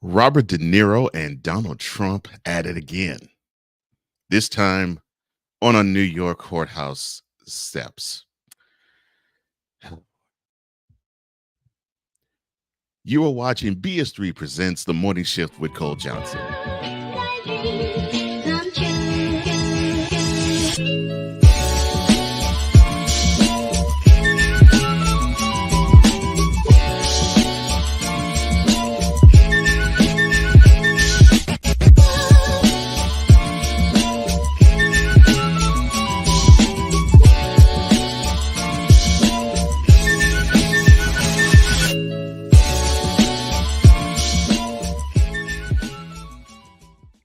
Robert De Niro and Donald Trump at it again, this time on a New York courthouse steps. You are watching BS3 Presents The Morning Shift with Cole Johnson.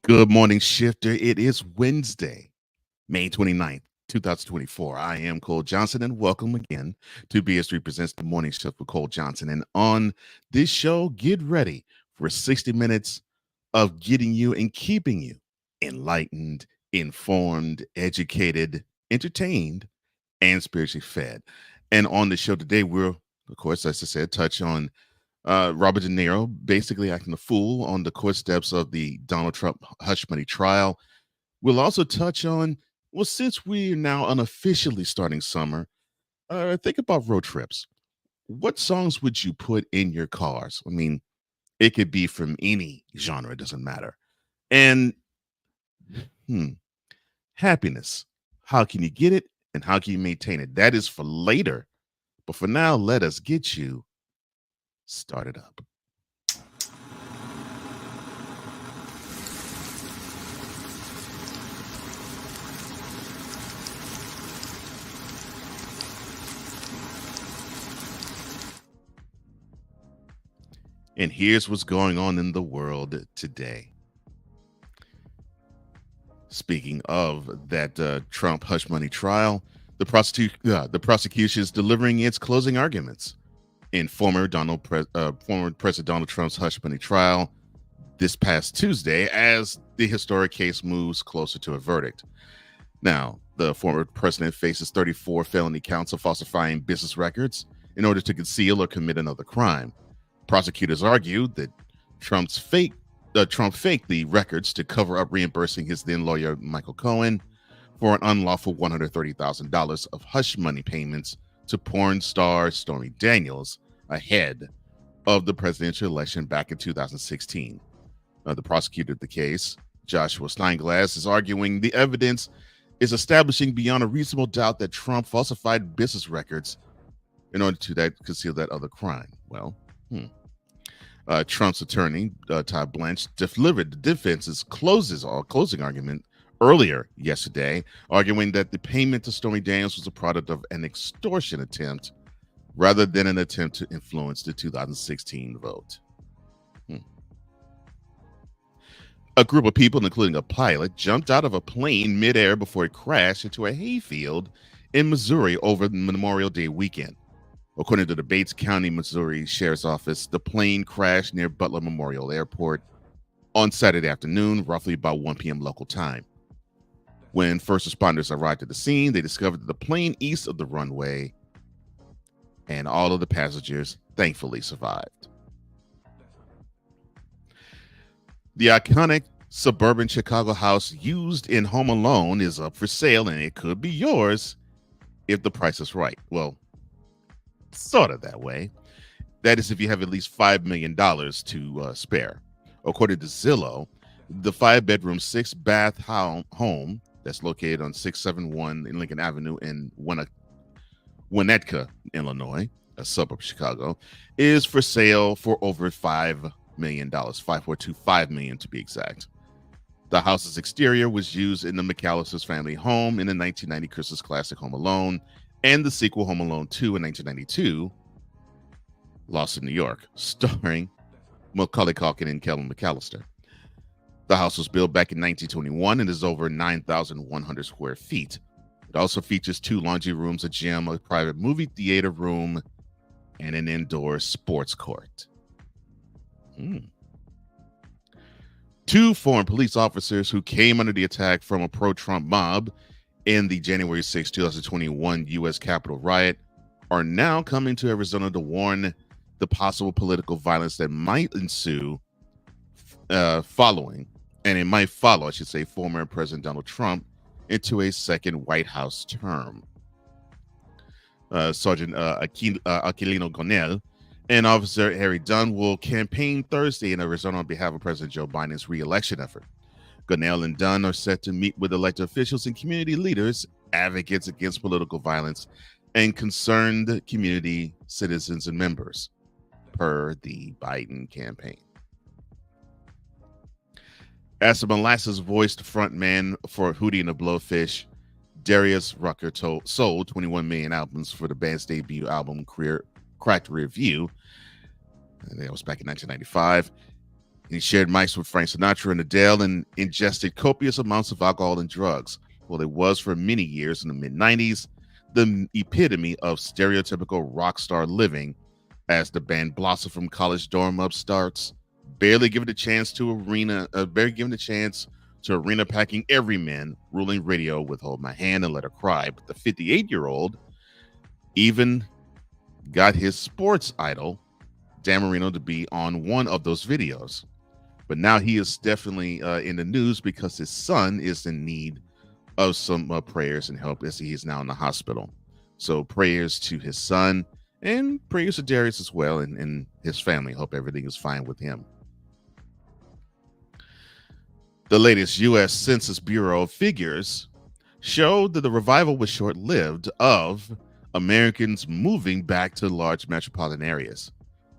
Good morning, Shifter. It is Wednesday, May 29th, 2024. I am Cole Johnson, and welcome again to BS3 Presents The Morning Shift with Cole Johnson. And on this show, get ready for 60 minutes of getting you and keeping you enlightened, informed, educated, entertained, and spiritually fed. And on the show today, we'll, of course, as I said, touch on Robert De Niro basically acting a fool on the court steps of the Donald Trump hush money trial. We'll also touch on, well, since we are now unofficially starting summer, think about road trips. What songs would you put in your cars? I mean, it could be from any genre, it doesn't matter. And happiness. How can you get it and how can you maintain it? That is for later. But for now, let us get you started up. And here's what's going on in the world today. Speaking of that Trump hush money trial, the prosecution is delivering its closing arguments in former President Donald Trump's hush money trial this past Tuesday as the historic case moves closer to a verdict. Now, the former president faces 34 felony counts of falsifying business records in order to conceal or commit another crime. Prosecutors argued that Trump faked the records to cover up reimbursing his then lawyer Michael Cohen for an unlawful $130,000 of hush money payments to porn star Stormy Daniels ahead of the presidential election back in 2016. The prosecutor of the case, Joshua Steinglass, is arguing the evidence is establishing beyond a reasonable doubt that Trump falsified business records in order to conceal that other crime. Well, Trump's attorney, Todd Blanche, delivered the defense's closing argument earlier yesterday, arguing that the payment to Stormy Daniels was a product of an extortion attempt rather than an attempt to influence the 2016 vote. A group of people, including a pilot, jumped out of a plane midair before it crashed into a hayfield in Missouri over Memorial Day weekend. According to the Bates County, Missouri Sheriff's Office, the plane crashed near Butler Memorial Airport on Saturday afternoon, roughly about 1 p.m. local time. When first responders arrived at the scene, they discovered that the plane east of the runway and all of the passengers thankfully survived. The iconic suburban Chicago house used in Home Alone is up for sale, and it could be yours if the price is right. Well, sort of that way. That is if you have at least $5 million to spare. According to Zillow, the 5-bedroom, 6-bath home that's located on 671 in Lincoln Avenue in Winnetka, Illinois, a suburb of Chicago, is for sale for over $5 million, $5.425 million to be exact. The house's exterior was used in the McAllister's family home in the 1990 Christmas classic Home Alone and the sequel Home Alone 2 in 1992, Lost in New York, starring Macaulay Culkin and Kevin McAllister. The house was built back in 1921 and is over 9,100 square feet. It also features 2 laundry rooms, a gym, a private movie theater room, and an indoor sports court. 2 former police officers who came under the attack from a pro-Trump mob in the January 6, 2021 U.S. Capitol riot are now coming to Arizona to warn the possible political violence that might ensue following, and it might follow, I should say, former President Donald Trump into a second White House term. Sergeant Aquilino Gonell and Officer Harry Dunn will campaign Thursday in Arizona on behalf of President Joe Biden's re-election effort. Gonell and Dunn are set to meet with elected officials and community leaders, advocates against political violence, and concerned community citizens and members, per the Biden campaign. As the Molasses voiced frontman for Hootie and the Blowfish, Darius Rucker sold 21 million albums for the band's debut album, Cracked Rear View. That was back in 1995. He shared mics with Frank Sinatra and Adele and ingested copious amounts of alcohol and drugs. Well, it was for many years in the mid-90s the epitome of stereotypical rock star living, as the band blossomed from college dorm upstarts, barely given a chance to arena packing everyman, ruling radio with Hold My Hand and Let Her Cry. But the 58-year-old even got his sports idol, Dan Marino, to be on one of those videos. But now he is definitely in the news because his son is in need of some prayers and help, as he is now in the hospital. So prayers to his son and prayers to Darius as well, and his family. Hope everything is fine with him. The latest U.S. Census Bureau figures showed that the revival was short-lived of Americans moving back to large metropolitan areas,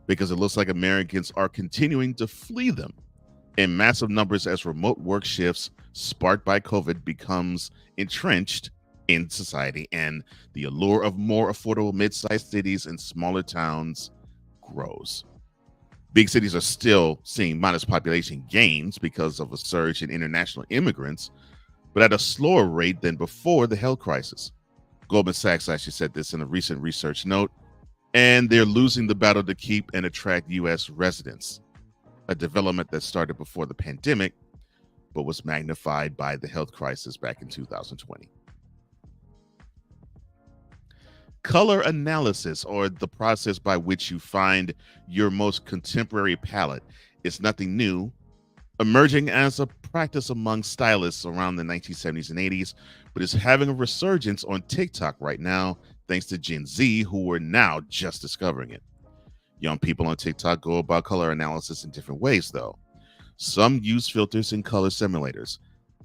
because it looks like Americans are continuing to flee them in massive numbers as remote work shifts sparked by COVID becomes entrenched in society, and the allure of more affordable mid-sized cities and smaller towns grows. Big cities are still seeing modest population gains because of a surge in international immigrants, but at a slower rate than before the health crisis. Goldman Sachs actually said this in a recent research note, and they're losing the battle to keep and attract U.S. residents, a development that started before the pandemic, but was magnified by the health crisis back in 2020. Color analysis, or the process by which you find your most contemporary palette, is nothing new, emerging as a practice among stylists around the 1970s and 80s, but is having a resurgence on TikTok right now, thanks to Gen Z, who are now just discovering it. Young people on TikTok go about color analysis in different ways, though. Some use filters and color simulators.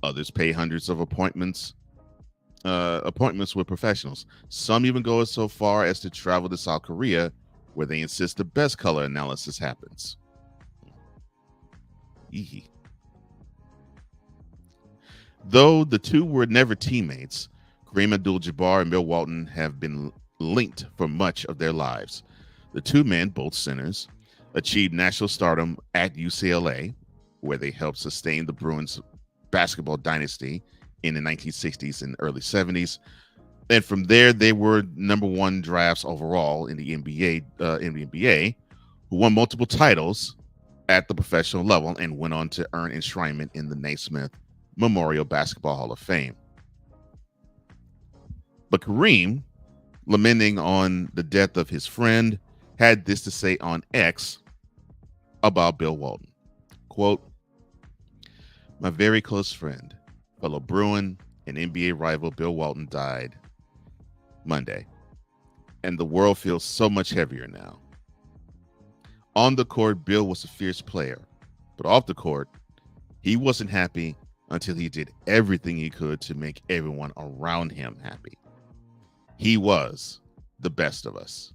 Others pay hundreds of appointments with professionals. Some even go so far as to travel to South Korea, where they insist the best color analysis happens. Eehee. Though the two were never teammates, Kareem Abdul-Jabbar and Bill Walton have been linked for much of their lives. The two men, both centers, achieved national stardom at UCLA, where they helped sustain the Bruins basketball dynasty in the 1960s and early 70s. And from there, they were number one drafts overall in the NBA, who won multiple titles at the professional level and went on to earn enshrinement in the Naismith Memorial Basketball Hall of Fame. But Kareem, lamenting on the death of his friend, had this to say on X about Bill Walton. Quote, "My very close friend, fellow Bruin and NBA rival Bill Walton died Monday, and the world feels so much heavier now. On the court, Bill was a fierce player, but off the court, he wasn't happy until he did everything he could to make everyone around him happy. He was the best of us."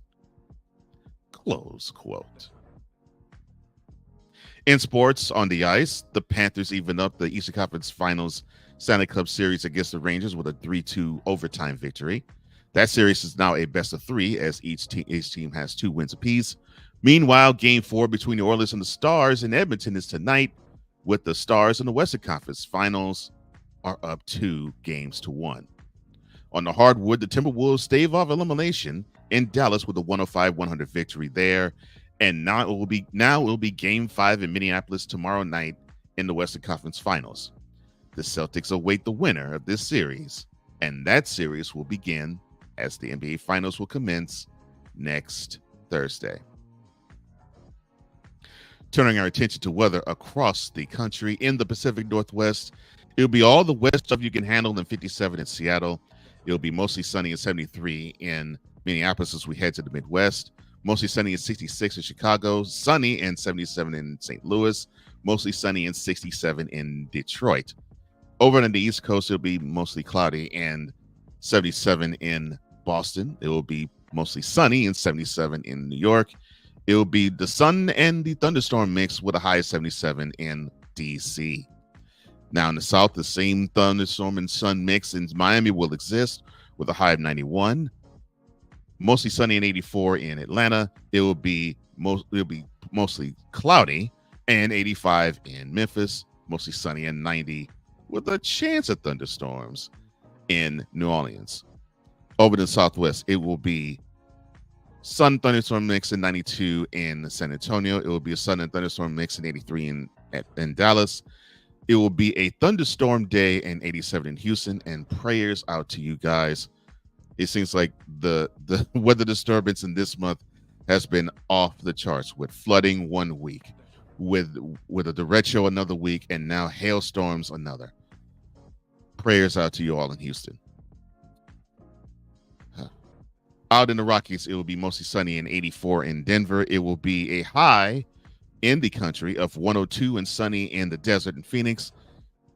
Close quote. In sports, on the ice, the Panthers evened up the Eastern Conference Finals Stanley Cup Series against the Rangers with a 3-2 overtime victory. That series is now a best of three, as each team has 2 wins apiece. Meanwhile, Game 4 between the Oilers and the Stars in Edmonton is tonight, with the Stars in the Western Conference Finals are up 2-1. On the hardwood, the Timberwolves stave off elimination in Dallas with a 105-100 victory there. And now it will be Game 5 in Minneapolis tomorrow night in the Western Conference Finals. The Celtics await the winner of this series, and that series will begin as the NBA Finals will commence next Thursday. Turning our attention to weather across the country. In the Pacific Northwest, it'll be all the west stuff you can handle in 57 in Seattle. It'll be mostly sunny and 73 in Minneapolis as we head to the Midwest. Mostly sunny and 66 in Chicago. Sunny and 77 in St. Louis. Mostly sunny and 67 in Detroit. Over on the East Coast, it'll be mostly cloudy and 77 in Boston. It will be mostly sunny and 77 in New York. It will be the sun and the thunderstorm mix with a high of 77 in DC. Now in the South, the same thunderstorm and sun mix in Miami will exist with a high of 91. Mostly sunny and 84 in Atlanta. It will be mostly cloudy and 85 in Memphis. Mostly sunny and 90 with a chance of thunderstorms in New Orleans. Over to the Southwest, it will be sun thunderstorm mix in 92 in San Antonio. It will be a sun and thunderstorm mix in 83 in Dallas. It will be a thunderstorm day in 87 in Houston. And prayers out to you guys. It seems like the weather disturbance in this month has been off the charts, with flooding one week, with a derecho another week, and now hailstorms another. Prayers out to you all in Houston. Out in the Rockies, it will be mostly sunny and 84 in Denver. It will be a high in the country of 102 and sunny in the desert in Phoenix.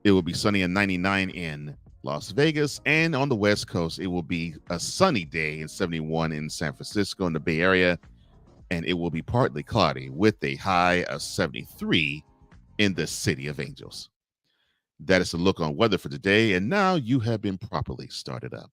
It will be sunny and 99 in Las Vegas. And on the West Coast, it will be a sunny day and 71 in San Francisco in the Bay Area. And it will be partly cloudy with a high of 73 in the City of Angels. That is the look on weather for today. And now you have been properly started up.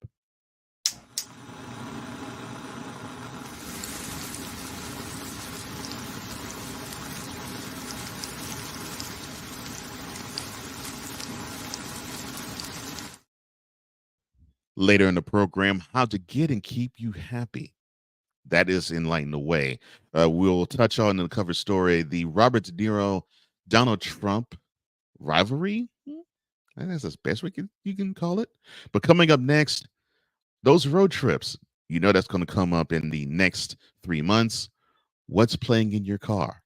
Later in the program, how to get and keep you happy. That is Enlighten the Way. We'll touch on in the cover story the Robert De Niro, Donald Trump rivalry. I think that's the best you can call it. But coming up next, those road trips. You know that's going to come up in the next 3 months. What's playing in your car?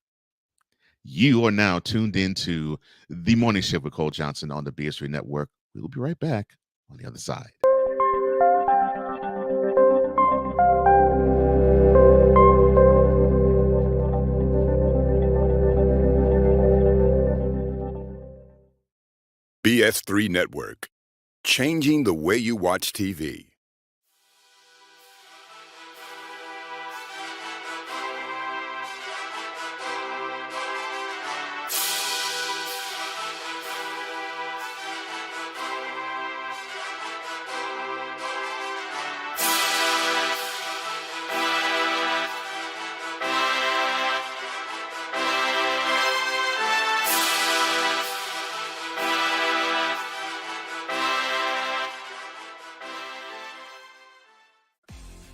You are now tuned into The Morning Shift with Cole Johnson on the BS3 Network. We'll be right back on the other side. BS3 Network, changing the way you watch TV.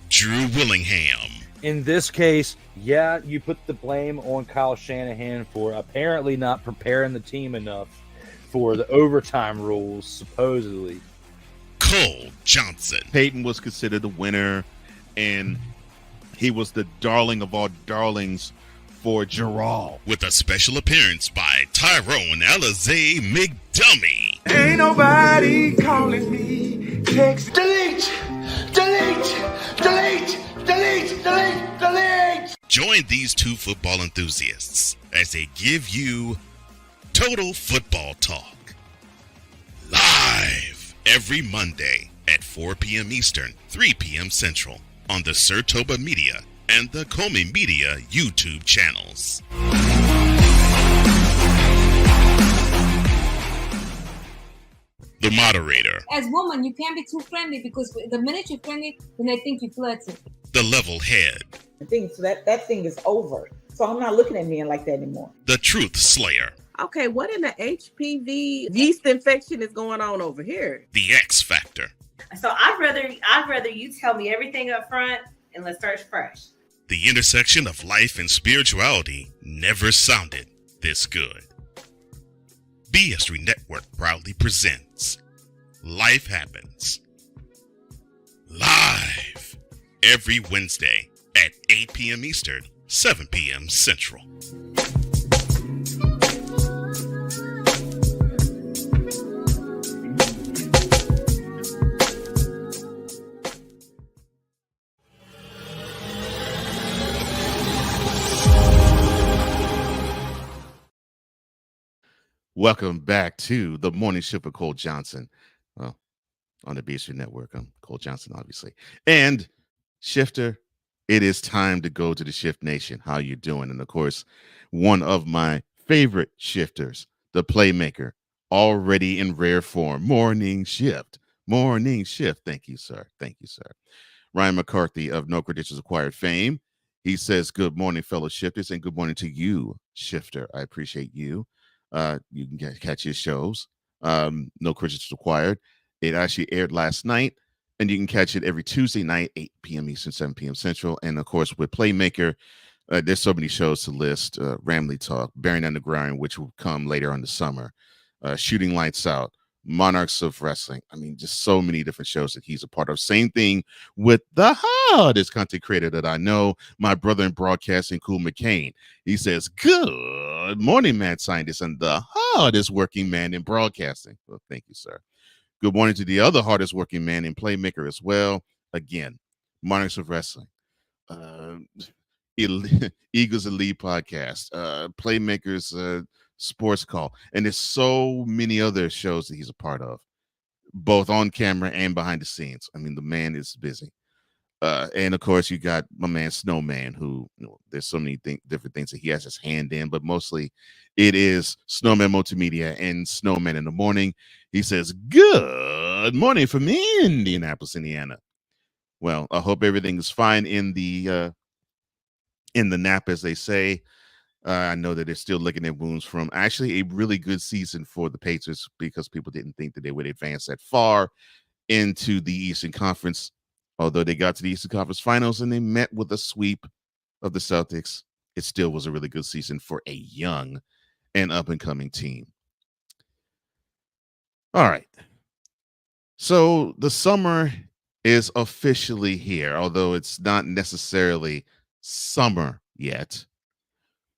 Drew Willingham. In this case, yeah, you put the blame on Kyle Shanahan for apparently not preparing the team enough for the overtime rules, supposedly. Cole Johnson. Peyton was considered the winner, and he was the darling of all darlings for Gerald. With a special appearance by Tyrone Alizé McDummy. Ain't nobody calling me. Text. Delete! Join these two football enthusiasts as they give you Total Football Talk. Live every Monday at 4 p.m. Eastern, 3 p.m. Central on the Sertoba Media and the Comey Media YouTube channels. The moderator. As woman, you can't be too friendly, because the minute you're friendly, then they think you're flirting. The level head. I think so that thing is over. So I'm not looking at men like that anymore. The truth slayer. Okay, what in the HPV yeast infection is going on over here? The X factor. So I'd rather you tell me everything up front and let's start fresh. The intersection of life and spirituality never sounded this good. BS3 Network proudly presents Life Happens. Live every Wednesday at 8 p.m. Eastern, 7 p.m. Central. Welcome back to the morning shift with Cole Johnson. Well, on the BSU Network. I'm Cole Johnson, obviously. And Shifter, it is time to go to the Shift Nation. How you doing? And of course, one of my favorite shifters, the playmaker, already in rare form. Morning Shift. Morning Shift. Thank you, sir. Thank you, sir. Ryan McCarthy of No Credentials Acquired fame. He says, good morning, fellow shifters, and good morning to you, Shifter. I appreciate you. You can catch his shows, No Credentials Acquired. It actually aired last night, and you can catch it every Tuesday night, 8 p.m. Eastern, 7 p.m. Central. And of course, with Playmaker, there's so many shows to list. Ramley Talk, Bearing Underground, which will come later on the summer, Shooting Lights Out, Monarchs of Wrestling. I mean, just so many different shows that he's a part of. Same thing with the hottest content creator that I know, my brother in broadcasting, Cool McCain. He says, good morning, mad scientist, and the hardest working man in broadcasting. Well, thank you, sir. Good morning to the other hardest working man in Playmaker as well. Again, Monarchs of Wrestling, Eagles Elite Podcast, Playmakers Sports Call, and there's so many other shows that he's a part of, both on camera and behind the scenes. I mean, the man is busy. And of course, you got my man Snowman, who there's so many different things that he has his hand in, but mostly it is Snowman Multimedia and Snowman in the Morning. He says, good morning from Indianapolis, Indiana. Well, I hope everything is fine in the nap, as they say. I know that they're still looking at wounds from actually a really good season for the Pacers, because people didn't think that they would advance that far into the Eastern Conference, although they got to the Eastern Conference Finals and they met with a sweep of the Celtics. It still was a really good season for a young and up-and-coming team. All right. So the summer is officially here, although it's not necessarily summer yet,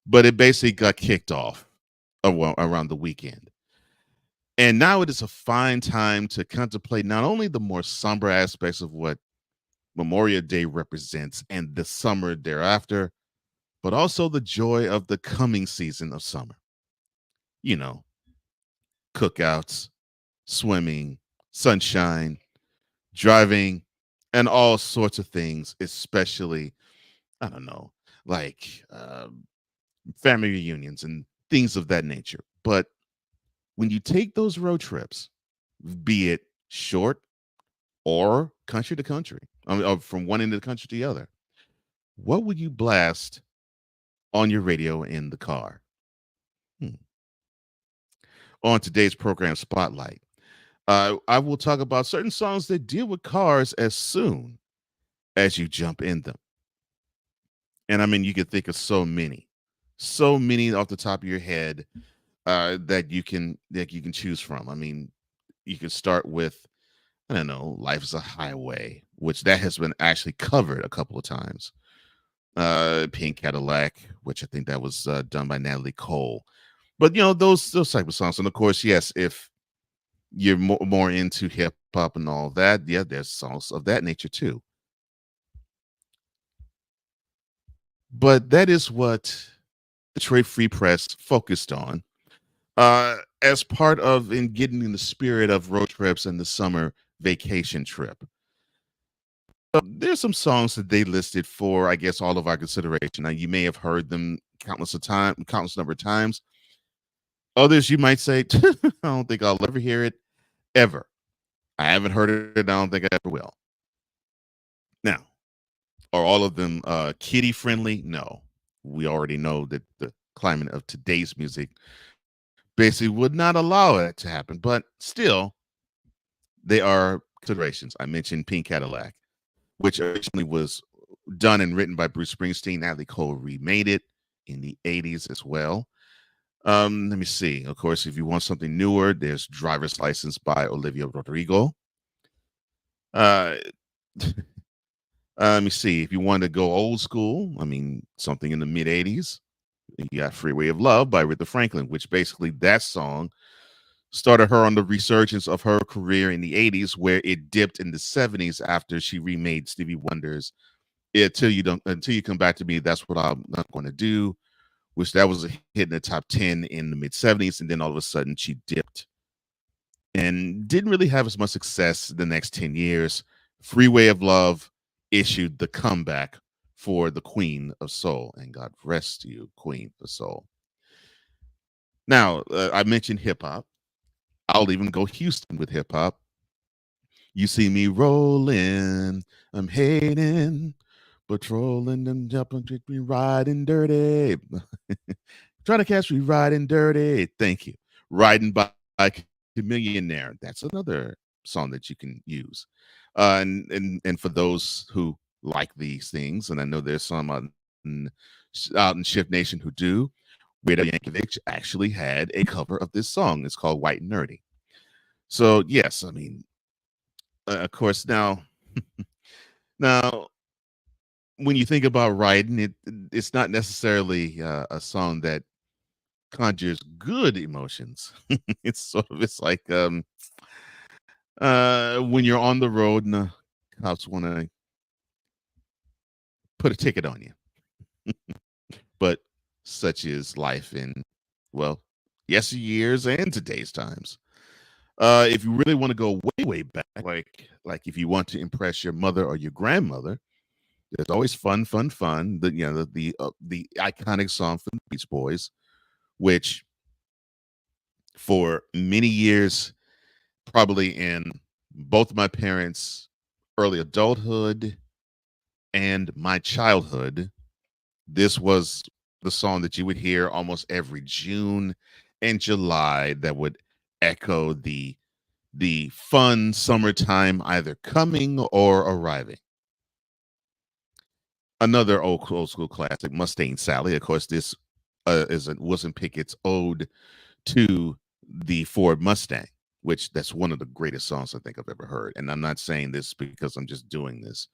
but it basically got kicked off around the weekend. And now it is a fine time to contemplate not only the more somber aspects of what Memorial Day represents and the summer thereafter, but also the joy of the coming season of summer. You know, cookouts, swimming, sunshine, driving, and all sorts of things, especially, I don't know, like family reunions and things of that nature. But when you take those road trips, be it short or country to country, or from one end of the country to the other, what would you blast on your radio in the car? On today's program Spotlight, I will talk about certain songs that deal with cars as soon as you jump in them. And I mean, you could think of so many off the top of your head that you can choose from. I mean, you can start with, I don't know, Life is a Highway, which that has been actually covered a couple of times. Pink Cadillac, which I think that was done by Natalie Cole. But those type of songs. And of course, yes, if you're more into hip hop and all that, yeah, there's songs of that nature too. But that is what Detroit Free Press focused on as part of in getting in the spirit of road trips and the summer vacation trip. There's some songs that they listed for, I guess, all of our consideration. Now, you may have heard them countless number of times. Others, you might say, I don't think I'll ever hear it, ever. I haven't heard it. I don't think I ever will. Now, are all of them kiddie friendly? No. We already know that the climate of today's music basically would not allow it to happen. But still, they are considerations. I mentioned Pink Cadillac, which originally was done and written by Bruce Springsteen. Natalie Cole remade it in the 80s as well. Let me see. Of course, if you want something newer, there's Driver's License by Olivia Rodrigo. Let me see. If you want to go old school, I mean, something in the mid 80s, you got Freeway of Love by Aretha Franklin, which basically that song started her on the resurgence of her career in the 80s, where it dipped in the 70s after she remade Stevie Wonder's Until You Come Back to Me, That's What I'm Not Going to Do, which that was a hit in the top 10 in the mid 70s, and then all of a sudden she dipped and didn't really have as much success the next 10 years. Freeway of Love issued the comeback for the Queen of Soul, and God rest you, Queen of Soul. Now, I mentioned hip hop. I'll even go Houston with hip hop. You see me rolling, I'm hating, patrolling and jumping, me riding dirty. Trying to catch me riding dirty. Thank you. Riding by Millionaire. That's another song that you can use. And for those who like these things, and I know there's some out in Shift Nation who do, Weird Al Yankovic actually had a cover of this song. It's called White and Nerdy. So yes, I mean, of course, now when you think about riding, it's not necessarily a song that conjures good emotions. It's like when you're on the road and the cops want to put a ticket on you. But such is life in, well, yesteryears and today's times. If you really want to go way back, like if you want to impress your mother or your grandmother, there's always fun. The iconic song from the Beach Boys, which for many years, probably in both my parents' early adulthood and my childhood, this was the song that you would hear almost every June and July that would echo the fun summertime either coming or arriving. Another old school classic, Mustang Sally. Of course, this is Wilson Pickett's ode to the Ford Mustang, which that's one of the greatest songs I think I've ever heard. And I'm not saying this because I'm just doing this.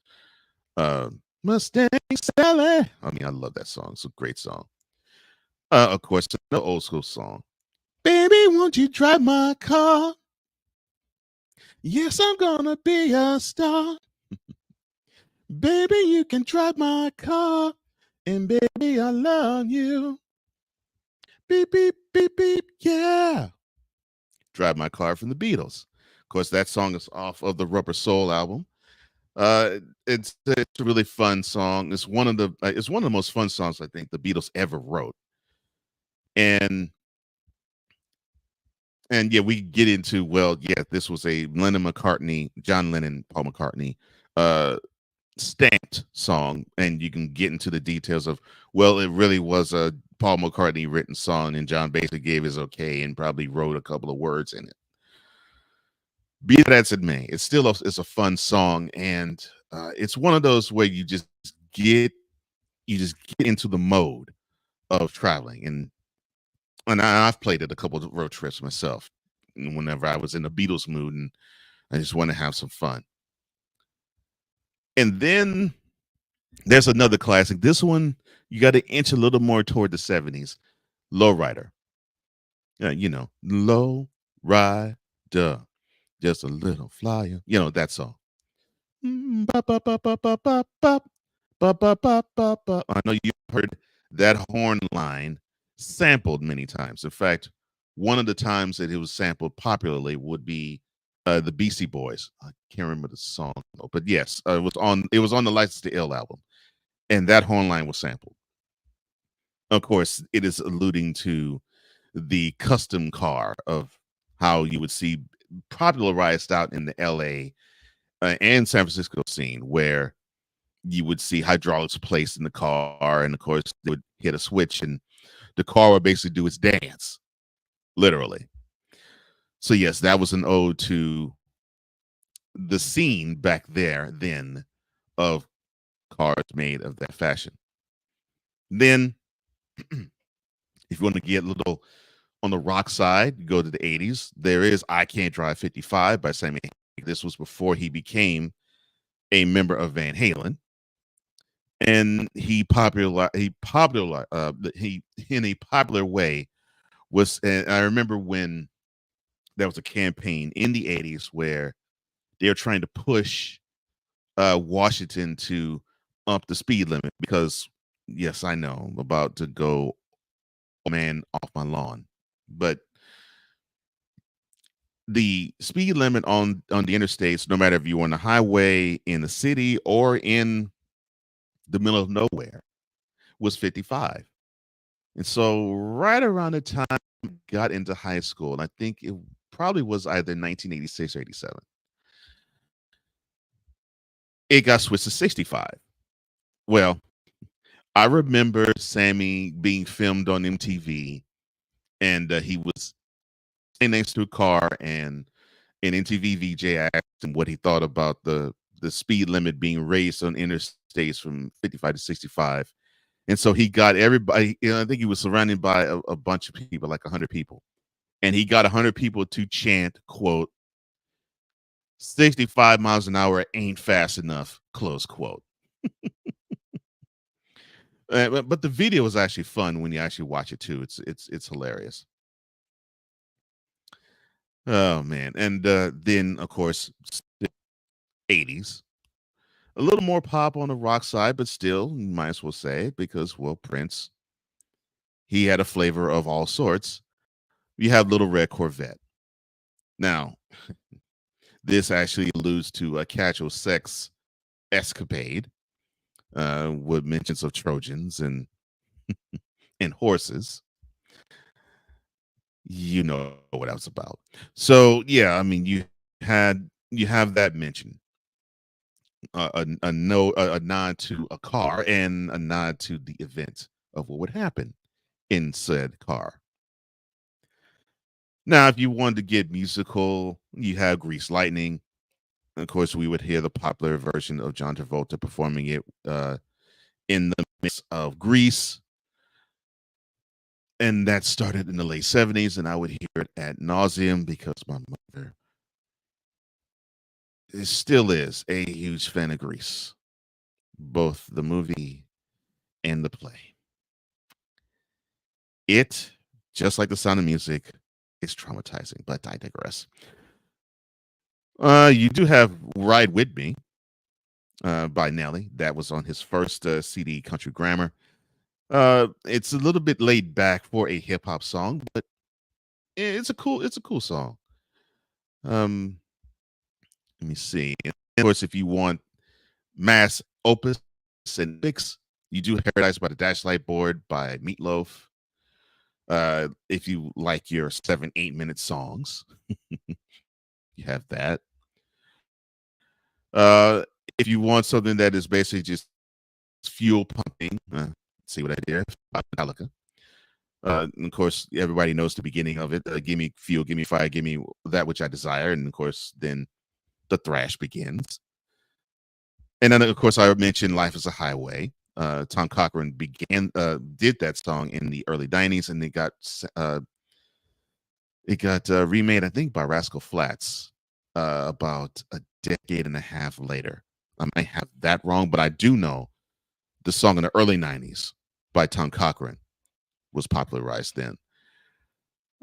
Mustang Sally. I mean, I love that song. It's a great song. Of course, the old school song. Baby, won't you drive my car? Yes, I'm gonna be a star. Baby, you can drive my car. And baby, I love you. Beep, beep, beep, beep. Yeah. Drive My Car from the Beatles. Of course, that song is off of the Rubber Soul album. It's a really fun song. It's one of the most fun songs I think the Beatles ever wrote. And yeah, we get into, well, yeah, this was a John Lennon, Paul McCartney stamped song, and you can get into the details of, well, it really was a Paul McCartney written song, and John basically gave his okay and probably wrote a couple of words in it. Be that as it may, it's a fun song, and it's one of those where you just get into the mode of traveling, and I've played it a couple of road trips myself whenever I was in the Beatles mood and I just want to have some fun. And then there's another classic. This one, you got to inch a little more toward the 70s. Lowrider. Low rider. Just a little flyer. That song. I know you've heard that horn line sampled many times. In fact, one of the times that it was sampled popularly would be the Beastie Boys. I can't remember the song, but yes, it was on the License to Ill album, and that horn line was sampled. Of course, it is alluding to the custom car of how you would see popularized out in the LA and San Francisco scene, where you would see hydraulics placed in the car, and of course they would hit a switch and the car would basically do its dance, literally. So yes, that was an ode to the scene back there then of cars made of that fashion. Then if you want to get a little on the rock side, you go to the 80s. There is I Can't Drive 55 by Sammy. This was before he became a member of Van Halen. And he in a popular way was, and I remember when there was a campaign in the 80s where they were trying to push Washington to up the speed limit because, yes, I know I'm about to go man off my lawn. But the speed limit on the interstates, no matter if you're on the highway, in the city, or in the middle of nowhere, was 55. And so right around the time I got into high school, and I think it probably was either 1986 or 87, it got switched to 65. Well, I remember Sammy being filmed on MTV, and he was standing next to a car, and an MTV VJ asked him what he thought about the speed limit being raised on interstates from 55 to 65. And so he got everybody, I think he was surrounded by a bunch of people, like 100 people. And he got 100 people to chant, quote, 65 miles an hour ain't fast enough, close quote. But the video is actually fun when you actually watch it too. It's hilarious. Oh man. And then of course 80s. A little more pop on the rock side, but still, you might as well say it because, well, Prince, he had a flavor of all sorts. You have Little Red Corvette. Now, this actually alludes to a casual sex escapade with mentions of Trojans and and horses. You know what I was about. So yeah, I mean, you have that mention, a nod to a car and a nod to the event of what would happen in said car. Now, if you wanted to get musical, you have Grease Lightning. Of course, we would hear the popular version of John Travolta performing it in the midst of Grease. And that started in the late 70s, and I would hear it ad nauseum because my mother still is a huge fan of Grease, both the movie and the play. It, just like The Sound of Music, is traumatizing, but I digress. You do have Ride With Me by Nelly. That was on his first CD, Country Grammar. It's a little bit laid back for a hip hop song, but it's a cool song. Let me see. And of course, if you want mass opus and mix, you do Paradise by the Dashlight Board by Meatloaf. If you like your 7-8 minute songs, you have that. If you want something that is basically just fuel pumping, see what I did? Metallica. And of course, everybody knows the beginning of it. Give me fuel, give me fire, give me that which I desire. And of course, then the thrash begins. And then, of course, I mentioned Life is a Highway. Tom Cochrane did that song in the early 90s, and it got remade, I think, by Rascal Flatts about a decade and a half later. I might have that wrong, but I do know the song in the early 90s by Tom Cochrane was popularized then.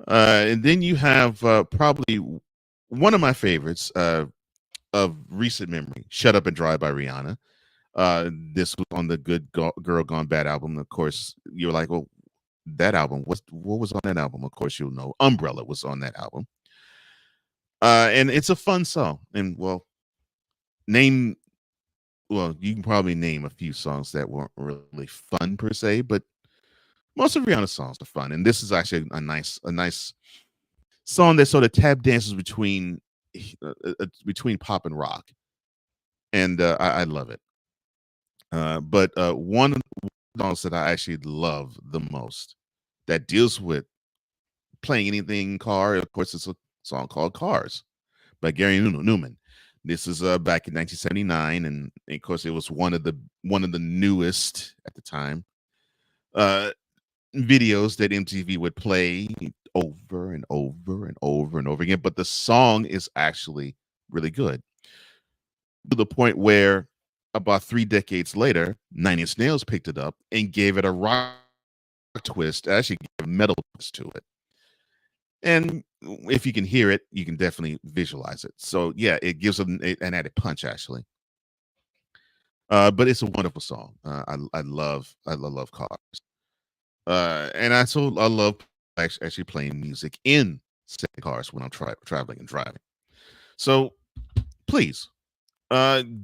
And then you have probably one of my favorites of recent memory, Shut Up and Drive by Rihanna. This was on the Good Girl Gone Bad album. Of course, you're like, well, that album, what was on that album? Of course, you'll know Umbrella was on that album. And it's a fun song. And well, you can probably name a few songs that weren't really fun per se, but most of Rihanna's songs are fun. And this is actually a nice song that sort of tap dances between pop and rock. And I love it. But one of the songs that I actually love the most that deals with playing anything in car, of course, it's a song called Cars by Gary Newman. This is back in 1979, and of course, it was one of the newest at the time videos that MTV would play over and over and over and over again. But the song is actually really good, to the point where about 3 decades later, Nine Inch Nails picked it up and gave it a rock twist, actually gave a metal twist to it. And if you can hear it, you can definitely visualize it. So yeah, it gives them an added punch, actually. But it's a wonderful song. I love Cars. And I love actually playing music in cars when I'm traveling and driving. So please,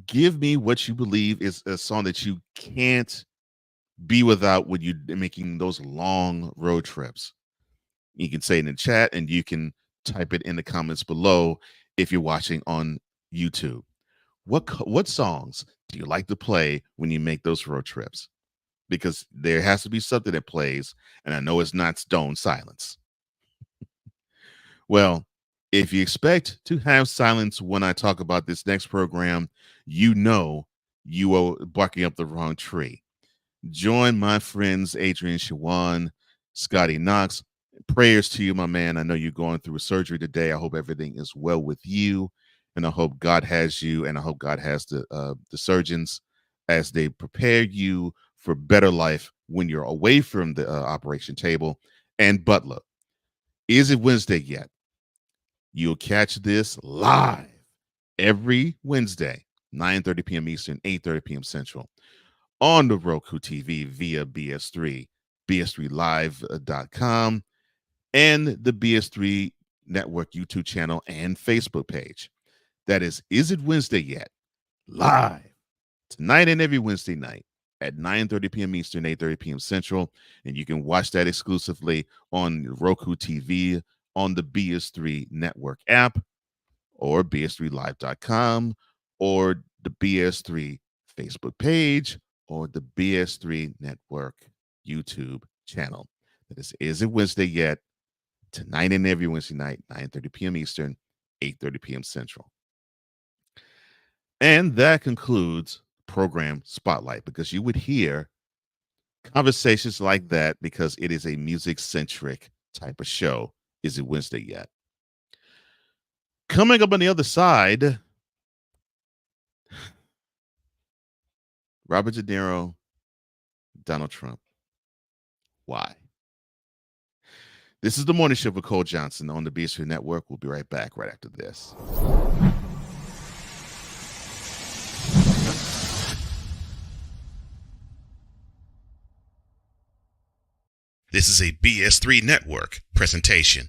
give me what you believe is a song that you can't be without when you're making those long road trips. You can say it in the chat, and you can type it in the comments below if you're watching on YouTube. What songs do you like to play when you make those road trips? Because there has to be something that plays, and I know it's not Stone Silence. Well, if you expect to have silence when I talk about this next program, you know you are barking up the wrong tree. Join my friends Adrian Shawan, Scotty Knox. Prayers to you, my man. I know you're going through a surgery today. I hope everything is well with you, and I hope God has you, and I hope God has the surgeons as they prepare you for better life when you're away from the operation table. And Butler, is it Wednesday yet? You'll catch this live every Wednesday, 9:30 p.m. Eastern, 8:30 p.m. Central, on the Roku TV via BS3, bs3live.com, and the BS3 Network YouTube channel and Facebook page. That is It Wednesday Yet? Live tonight and every Wednesday night at 9:30 p.m. Eastern, 8:30 p.m. Central. And you can watch that exclusively on Roku TV, on the BS3 Network app, or bs3live.com, or the BS3 Facebook page, or the BS3 Network YouTube channel. That is It Wednesday Yet? Tonight and every Wednesday night, 9:30 p.m. Eastern, 8:30 p.m. Central. And that concludes program Spotlight, because you would hear conversations like that because it is a music-centric type of show. Is it Wednesday yet? Coming up on the other side, Robert De Niro, Donald Trump. Why? This is the morning show with Cole Johnson on the BS3 Network. We'll be right back right after this. This is a BS3 Network presentation.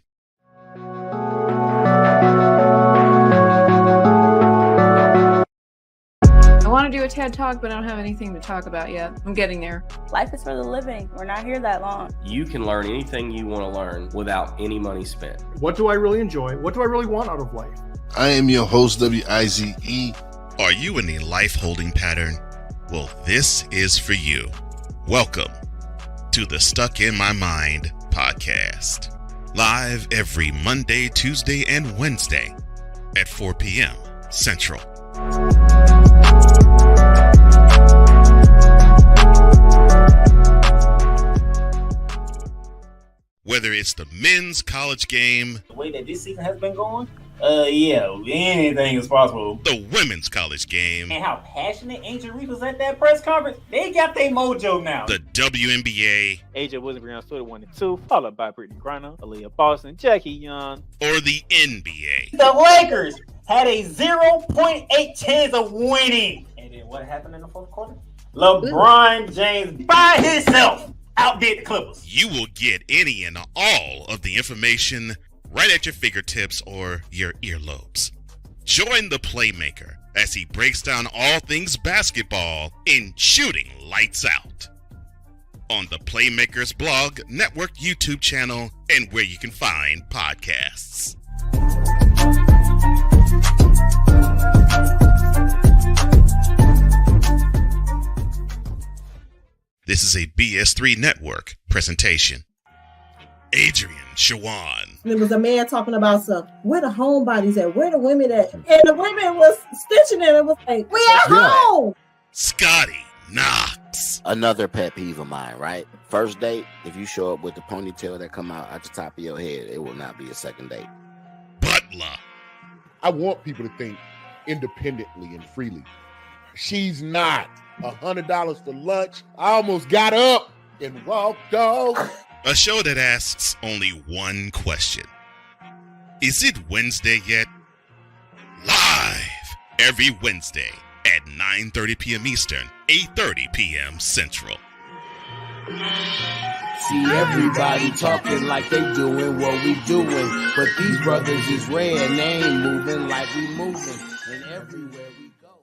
I want to do a TED Talk, but I don't have anything to talk about yet. I'm getting there. Life is for the living. We're not here that long. You can learn anything you want to learn without any money spent. What do I really enjoy? What do I really want out of life? I am your host, WIZE. Are you in a life holding pattern? Well, this is for you. Welcome to the Stuck in My Mind podcast. Live every Monday, Tuesday, and Wednesday at 4 p.m. Central. Whether it's the men's college game, the way that this season has been going, anything is possible. The women's college game, and how passionate Angel Reese was at that press conference, they got their mojo now. The WNBA, AJ Williams stood at 1 and 2, followed by Brittany Griner, Aaliyah Boston, Jackie Young, or the NBA. The Lakers had a 0.8 chance of winning. And then what happened in the fourth quarter? LeBron James by himself outdid the Clippers. You will get any and all of the information right at your fingertips or your earlobes. Join the Playmaker as he breaks down all things basketball in Shooting Lights Out on the Playmaker's blog, network, YouTube channel, and where you can find podcasts. This is a BS3 Network presentation. Adrian Shawan. There was a man talking about where the homebodies at? Where the women at? And the women was stitching it and was like, we at home. Scotty Knox. Another pet peeve of mine, right? First date, if you show up with the ponytail that come out at the top of your head, it will not be a second date. Butler. I want people to think independently and freely. She's not. $100 for lunch. I almost got up and walked off. A show that asks only one question. Is it Wednesday yet? Live every Wednesday at 9:30 p.m. Eastern, 8:30 p.m. Central. See everybody talking like they doing what we doing, but these brothers is rare and they ain't moving like we moving. And everywhere we go.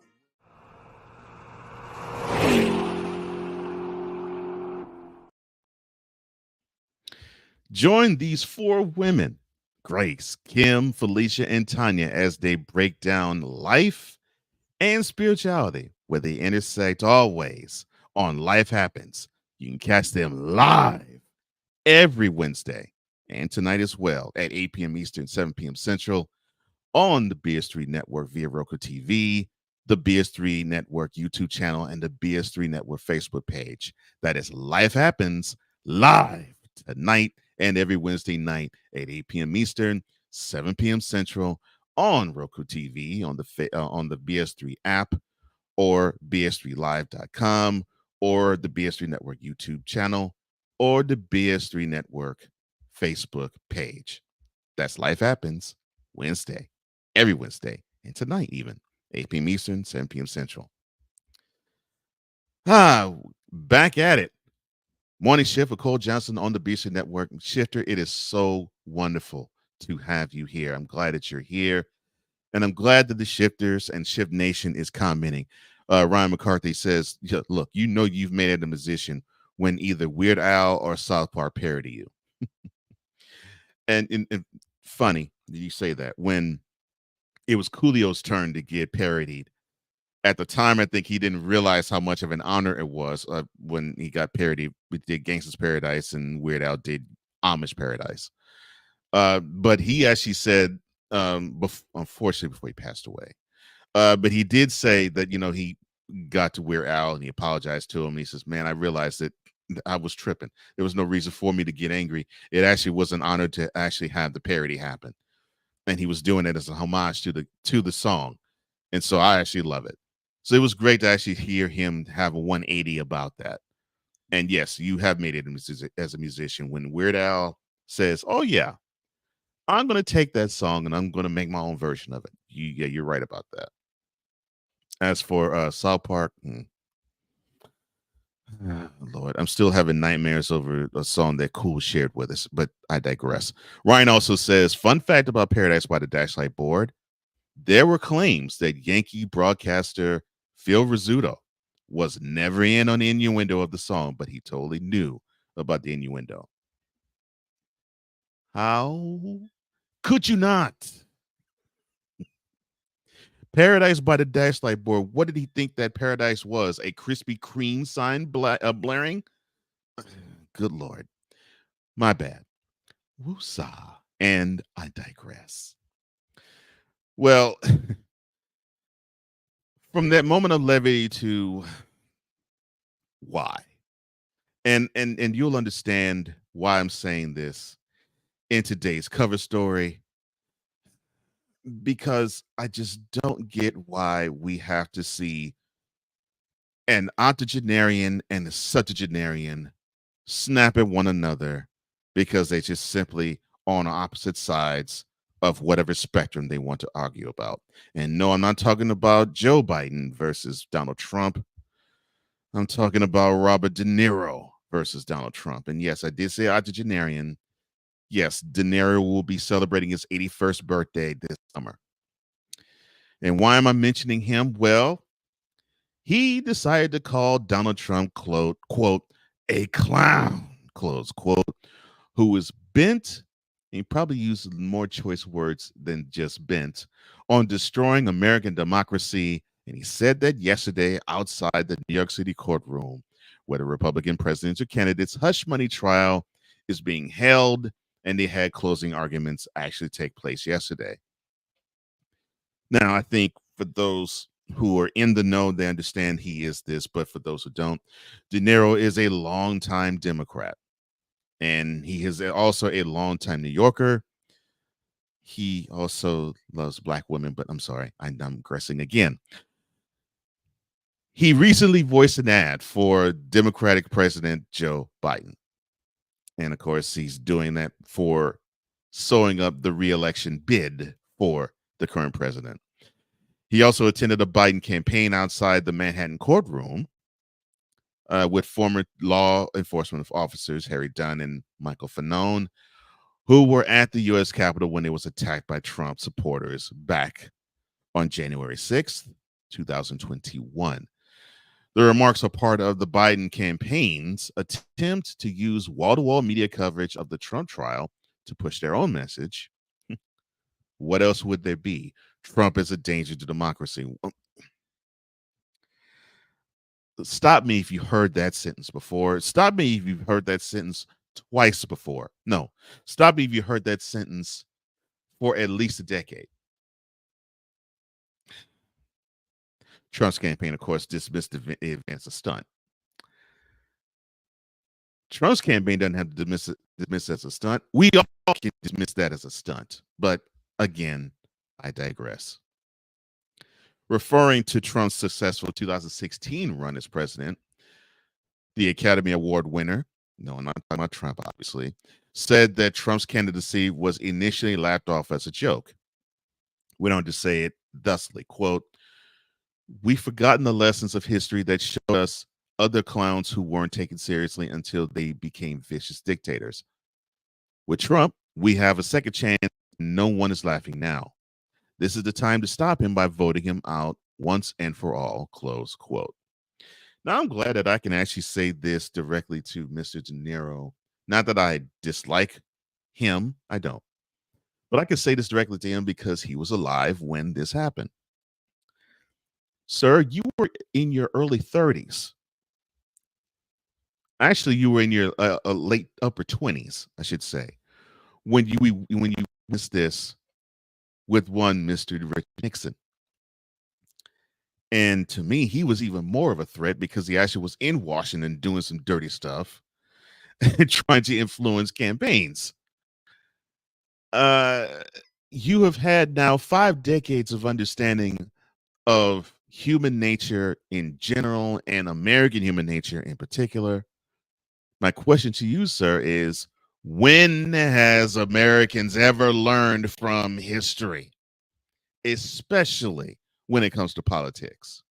Join these four women, Grace, Kim, Felicia, and Tanya, as they break down life and spirituality, where they intersect always on Life Happens. You can catch them live every Wednesday and tonight as well at 8 p.m. Eastern, 7 p.m. Central on the BS3 Network via Roku TV, the BS3 Network YouTube channel, and the BS3 Network Facebook page. That is Life Happens live tonight and every Wednesday night at 8 p.m. Eastern, 7 p.m. Central on Roku TV, on the BS3 app, or bs3live.com, or the BS3 Network YouTube channel, or the BS3 Network Facebook page. That's Life Happens Wednesday, every Wednesday, and tonight even, 8 p.m. Eastern, 7 p.m. Central. Back at it. Morning Shift with Cole Johnson on the BC Network. Shifter, it is so wonderful to have you here. I'm glad that you're here, and I'm glad that the Shifters and Shift Nation is commenting. Ryan McCarthy says, look, you know you've made it a musician when either Weird Al or South Park parody you. and funny that you say that. When it was Coolio's turn to get parodied, at the time, I think he didn't realize how much of an honor it was when he got parodied. We did Gangsta's Paradise and Weird Al did Amish Paradise. But he actually said, unfortunately, before he passed away, but he did say that, he got to Weird Al and he apologized to him. And he says, man, I realized that I was tripping. There was no reason for me to get angry. It actually was an honor to actually have the parody happen. And he was doing it as a homage to the song. And so I actually love it. So it was great to actually hear him have a 180 about that. And yes, you have made it as a musician. When Weird Al says, oh yeah, I'm going to take that song and I'm going to make my own version of it. You're right about that. As for South Park, Lord, I'm still having nightmares over a song that Cool shared with us, but I digress. Ryan also says, fun fact about Paradise by the Dashlight Board. There were claims that Yankee broadcaster Phil Rizzuto was never in on the innuendo of the song, but he totally knew about the innuendo. How could you not? Paradise by the Dashlight Board. What did he think that Paradise was? A Krispy Kreme sign blaring? Good Lord. My bad. Woosah. And I digress. Well, from that moment of levity to why? And you'll understand why I'm saying this in today's cover story, because I just don't get why we have to see an octogenarian and a septuagenarian snap at one another because they just simply on opposite sides of whatever spectrum they want to argue about. And no, I'm not talking about Joe Biden versus Donald Trump. I'm talking about Robert De Niro versus Donald Trump. And yes, I did say octogenarian. Yes, De Niro will be celebrating his 81st birthday this summer. And why am I mentioning him? Well, he decided to call Donald Trump, quote, a clown, close quote, who is bent, and he probably used more choice words than just bent, on destroying American democracy. And he said that yesterday outside the New York City courtroom where the Republican presidential candidate's hush money trial is being held, and they had closing arguments actually take place yesterday. Now, I think for those who are in the know, they understand he is this, but for those who don't, De Niro is a longtime Democrat, and he is also a longtime New Yorker. He also loves black women, but I'm sorry, I'm digressing again. He recently voiced an ad for Democratic President Joe Biden. And of course, he's doing that for sewing up the re-election bid for the current president. He also attended a Biden campaign outside the Manhattan courtroom with former law enforcement officers Harry Dunn and Michael Fanone, who were at the U.S. Capitol when it was attacked by Trump supporters back on January 6th, 2021. The remarks are part of the Biden campaign's attempt to use wall-to-wall media coverage of the Trump trial to push their own message. What else would there be? Trump is a danger to democracy. Stop me if you heard that sentence before. Stop me if you've heard that sentence twice before. No, stop me if you heard that sentence for at least a decade. Trump's campaign, of course, dismissed the event as a stunt. Trump's campaign doesn't have to dismiss it as a stunt. We all can dismiss that as a stunt. But again, I digress. Referring to Trump's successful 2016 run as president, the Academy Award winner, no, I'm not talking about Trump, obviously, said that Trump's candidacy was initially laughed off as a joke. Went on to say it thusly, quote, "We've forgotten the lessons of history that showed us other clowns who weren't taken seriously until they became vicious dictators. With Trump, we have a second chance. No one is laughing now. This is the time to stop him by voting him out once and for all," close quote. Now, I'm glad that I can actually say this directly to Mr. De Niro. Not that I dislike him, I don't. But I can say this directly to him because he was alive when this happened. Sir, you were in your early 30s. Actually, you were in your late upper 20s, I should say, when you missed this with one Mr. Richard Nixon. And to me, he was even more of a threat because he actually was in Washington doing some dirty stuff and trying to influence campaigns. You have had now 5 decades of understanding of human nature in general and American human nature in particular. My question to you, sir, is when has Americans ever learned from history, especially when it comes to politics?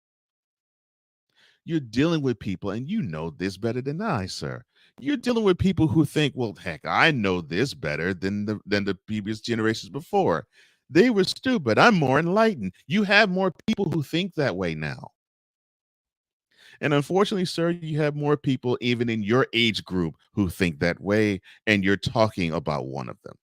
You're dealing with people, and you know this better than I, sir. You're dealing with people who think, well, heck, I know this better than the previous generations before. They were stupid. I'm more enlightened. You have more people who think that way now. And unfortunately, sir, you have more people even in your age group who think that way, and you're talking about one of them.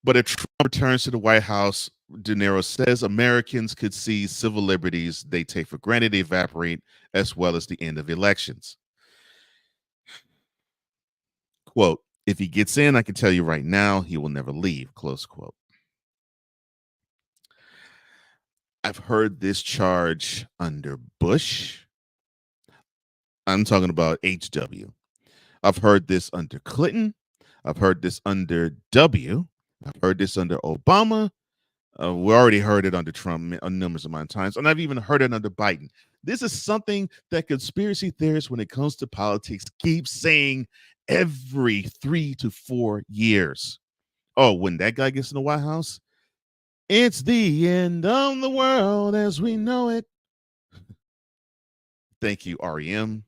But if Trump returns to the White House, De Niro says Americans could see civil liberties they take for granted evaporate, as well as the end of elections. Quote, "If he gets in, I can tell you right now, he will never leave," close quote. I've heard this charge under Bush. I'm talking about HW. I've heard this under Clinton. I've heard this under W. I've heard this under Obama. We already heard it under Trump a numerous amount of times. And I've even heard it under Biden. This is something that conspiracy theorists, when it comes to politics, keep saying every 3 to 4 years. Oh, when that guy gets in the White House, it's the end of the world as we know it. Thank you, REM.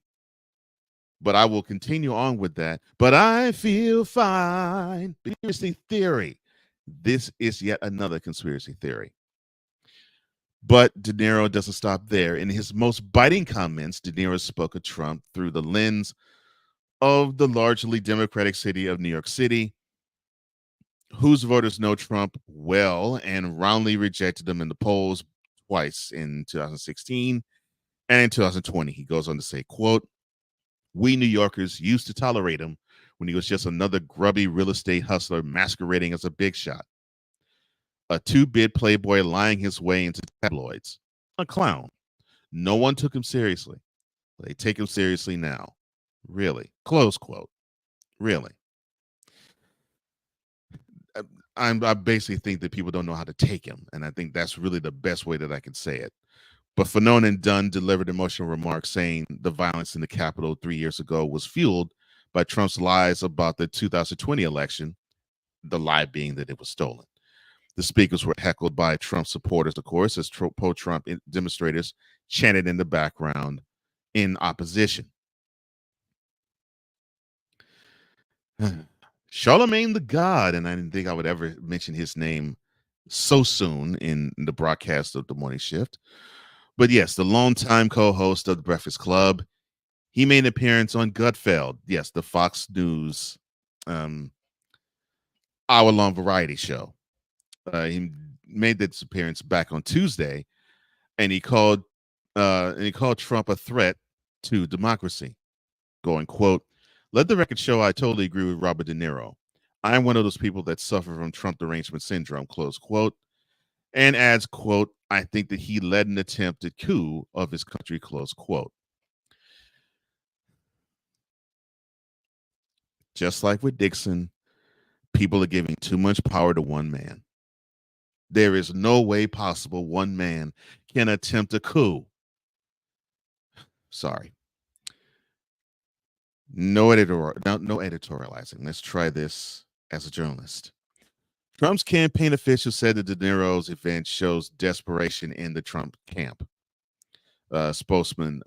But I will continue on with that. But I feel fine. Conspiracy theory. This is yet another conspiracy theory. But De Niro doesn't stop there. In his most biting comments, De Niro spoke of Trump through the lens of the largely Democratic city of New York City, whose voters know Trump well and roundly rejected him in the polls twice in 2016 and in 2020. He goes on to say, quote, "We New Yorkers used to tolerate him when he was just another grubby real estate hustler masquerading as a big shot, a two-bit playboy lying his way into tabloids, a clown. No one took him seriously. They take him seriously now. Really," close quote. Really. I basically think that people don't know how to take him, and I think that's really the best way that I can say it. But Fanone and Dunn delivered emotional remarks saying the violence in the Capitol 3 years ago was fueled by Trump's lies about the 2020 election, the lie being that it was stolen. The speakers were heckled by Trump supporters, of course, as pro-Trump demonstrators chanted in the background in opposition. Charlemagne the God, and I didn't think I would ever mention his name so soon in the broadcast of the morning shift. But yes, the longtime co-host of the Breakfast Club, he made an appearance on Gutfeld. Yes, the Fox News hour-long variety show. He made this appearance back on Tuesday, and he called Trump a threat to democracy, going, quote, "Let the record show I totally agree with Robert De Niro. I'm one of those people that suffer from Trump derangement syndrome," close quote, and adds, quote, "I think that he led an attempted coup of his country," close quote. Just like with Dixon, people are giving too much power to one man. There is no way possible one man can attempt a coup. Sorry. No editorializing. Let's try this as a journalist. Trump's campaign officials said that De Niro's event shows desperation in the Trump camp. Spokesman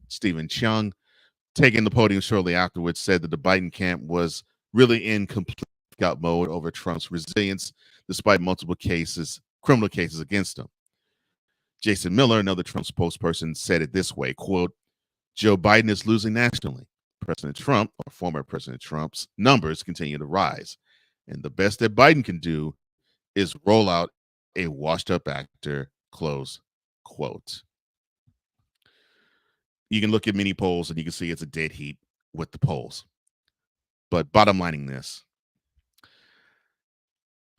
Stephen Chung, taking the podium shortly afterwards, said that the Biden camp was really in complete out mode over Trump's resilience, despite multiple criminal cases against him. Jason Miller, another Trump spokesperson, said it this way, quote, "Joe Biden is losing nationally. President Trump, or former President Trump's, numbers continue to rise. And the best that Biden can do is roll out a washed-up actor," close quote. You can look at many polls and you can see it's a dead heat with the polls. But bottom lining this,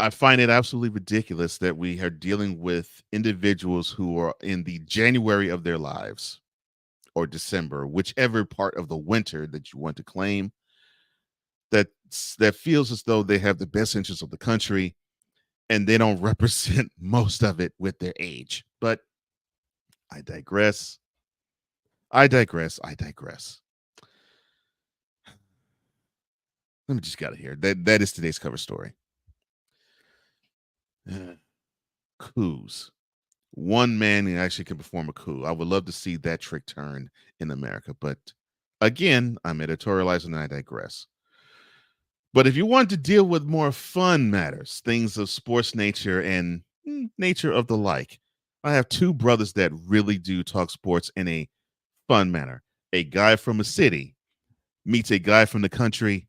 I find it absolutely ridiculous that we are dealing with individuals who are in the January of their lives or December, whichever part of the winter that you want to claim, that feels as though they have the best interests of the country and they don't represent most of it with their age. But I digress. Let me just get it here. That is today's cover story. Coups. One man who actually can perform a coup. I would love to see that trick turned in America. But again, I'm editorializing and I digress. But if you want to deal with more fun matters, things of sports nature and nature of the like, I have two brothers that really do talk sports in a fun manner. A guy from a city meets a guy from the country,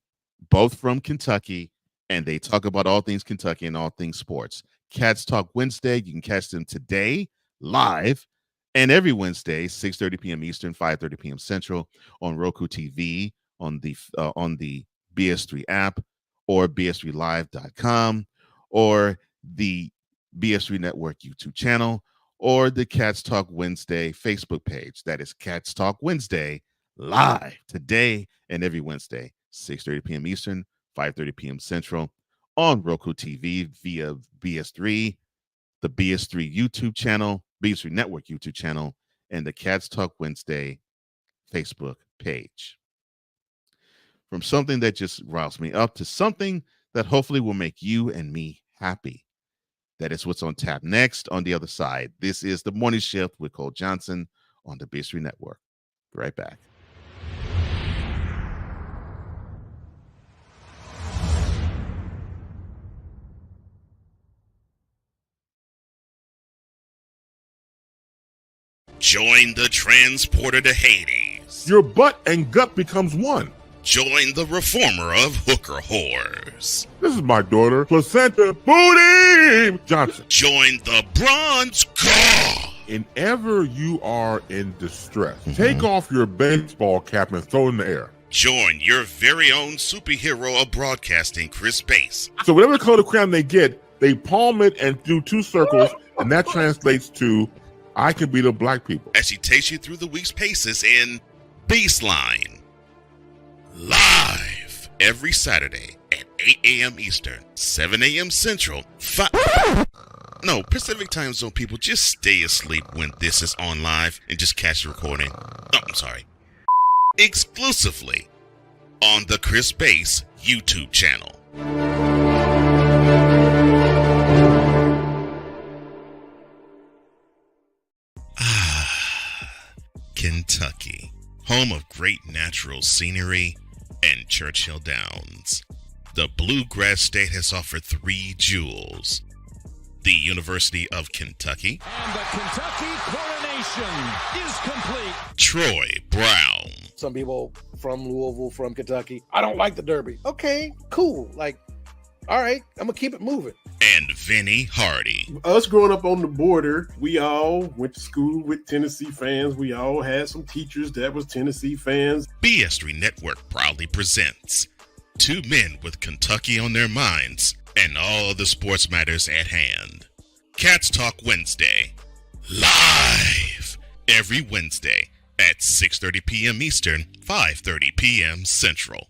both from Kentucky, and they talk about all things Kentucky and all things sports. Cats Talk Wednesday. You can catch them today live and every Wednesday, 6:30 p.m. Eastern, 5:30 p.m. Central on Roku TV, on the BS3 app, or bs3live.com, or the BS3 Network YouTube channel, or the Cats Talk Wednesday Facebook page. That is Cats Talk Wednesday live today and every Wednesday, 6:30 p.m. Eastern, 5:30 p.m. Central on Roku TV via BS3, the BS3 YouTube channel, BS3 Network YouTube channel, and the Cats Talk Wednesday Facebook page. From something that just riles me up to something that hopefully will make you and me happy. That is what's on tap next on the other side. This is The Morning Shift with Cole Johnson on the BS3 Network. Be right back. Join the transporter to Hades. Your butt and gut becomes one. Join the reformer of hooker whores. This is my daughter, Placenta Booty Johnson. Join the bronze car. Whenever you are in distress, take off your baseball cap and throw it in the air. Join your very own superhero of broadcasting, Chris Bass. So whatever color crayon they get, they palm it and do two circles, and that translates to I can beat up black people. As she takes you through the week's paces in Baseline. Live every Saturday at 8 a.m. Eastern, 7 a.m. Central, Pacific Time Zone people, just stay asleep when this is on live and just catch the recording. Exclusively on the Chris Bass YouTube channel. home of great natural scenery and Churchill Downs. The Bluegrass State has offered 3 jewels. The University of Kentucky. And the Kentucky coronation is complete. Troy Brown. Some people from Louisville, from Kentucky, I don't like the Derby. Okay, cool. Like, all right, I'm going to keep it moving. And Vinny Hardy. Us growing up on the border, we all went to school with Tennessee fans. We all had some teachers that was Tennessee fans. BS3 Network proudly presents 2 men with Kentucky on their minds and all the sports matters at hand. Cats Talk Wednesday, live every Wednesday at 6:30 p.m. Eastern, 5:30 p.m. Central.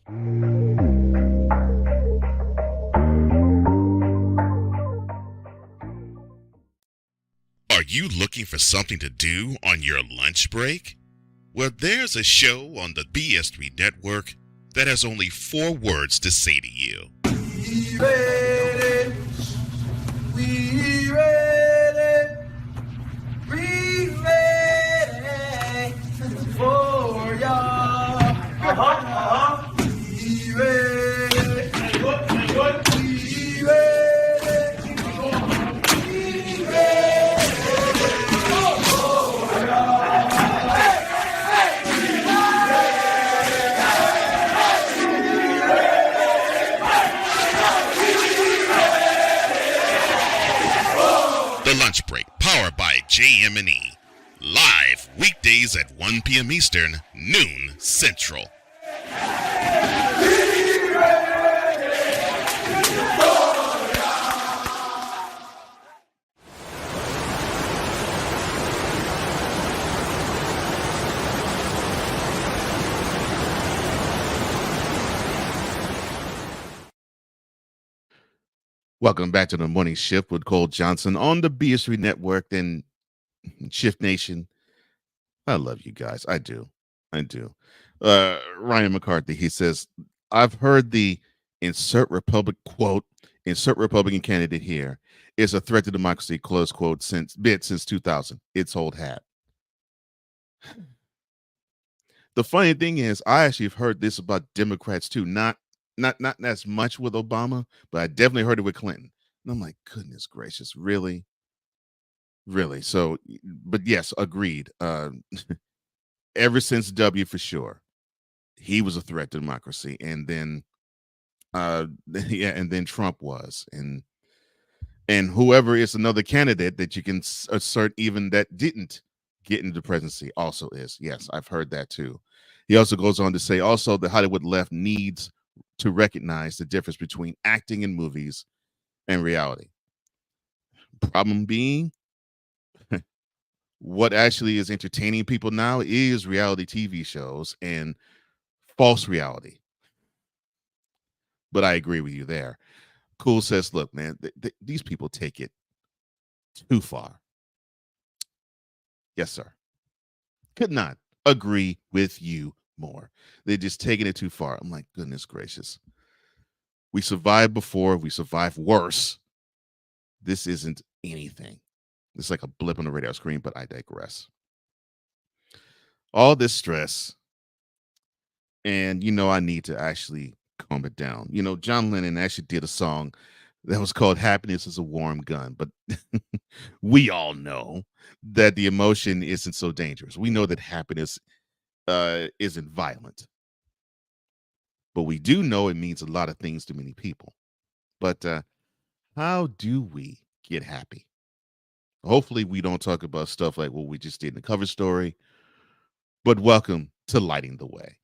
Are you looking for something to do on your lunch break? Well, there's a show on the BS3 Network that has only 4 words to say to you. We ready, we ready, we ready for y'all. We ready, we ready, we ready for y'all. The Lunch Break, powered by JM&E. Live weekdays at 1 p.m. Eastern, noon Central. Welcome back to the Morning Shift with Cole Johnson on the BS3 Network and Shift Nation. I love you guys. I do. Ryan McCarthy, he says, I've heard the insert Republican candidate here is a threat to democracy, close quote, since 2000. It's old hat. The funny thing is, I actually have heard this about Democrats too, not as much with Obama, but I definitely heard it with Clinton. And I'm like, goodness gracious, really? So, but yes, agreed. Ever since W, for sure, he was a threat to democracy, and then and then Trump was, and whoever is another candidate that you can assert even that didn't get into the presidency also is. Yes, I've heard that too. He also goes on to say also the Hollywood left needs to recognize the difference between acting in movies and reality. Problem being, what actually is entertaining people now is reality TV shows and false reality. But I agree with you there. Cool says, look, man, these people take it too far. Yes, sir. Could not agree with you more. They're just taking it too far. I'm like, goodness gracious. We survived before. We survived worse. This isn't anything. It's like a blip on the radar screen, but I digress. All this stress, and I need to actually calm it down. John Lennon actually did a song that was called Happiness is a Warm Gun, but we all know that the emotion isn't so dangerous. We know that happiness isn't violent, but we do know it means a lot of things to many people. But how do we get happy? Hopefully we don't talk about stuff like what we just did in the cover story, but welcome to Lighting the Way.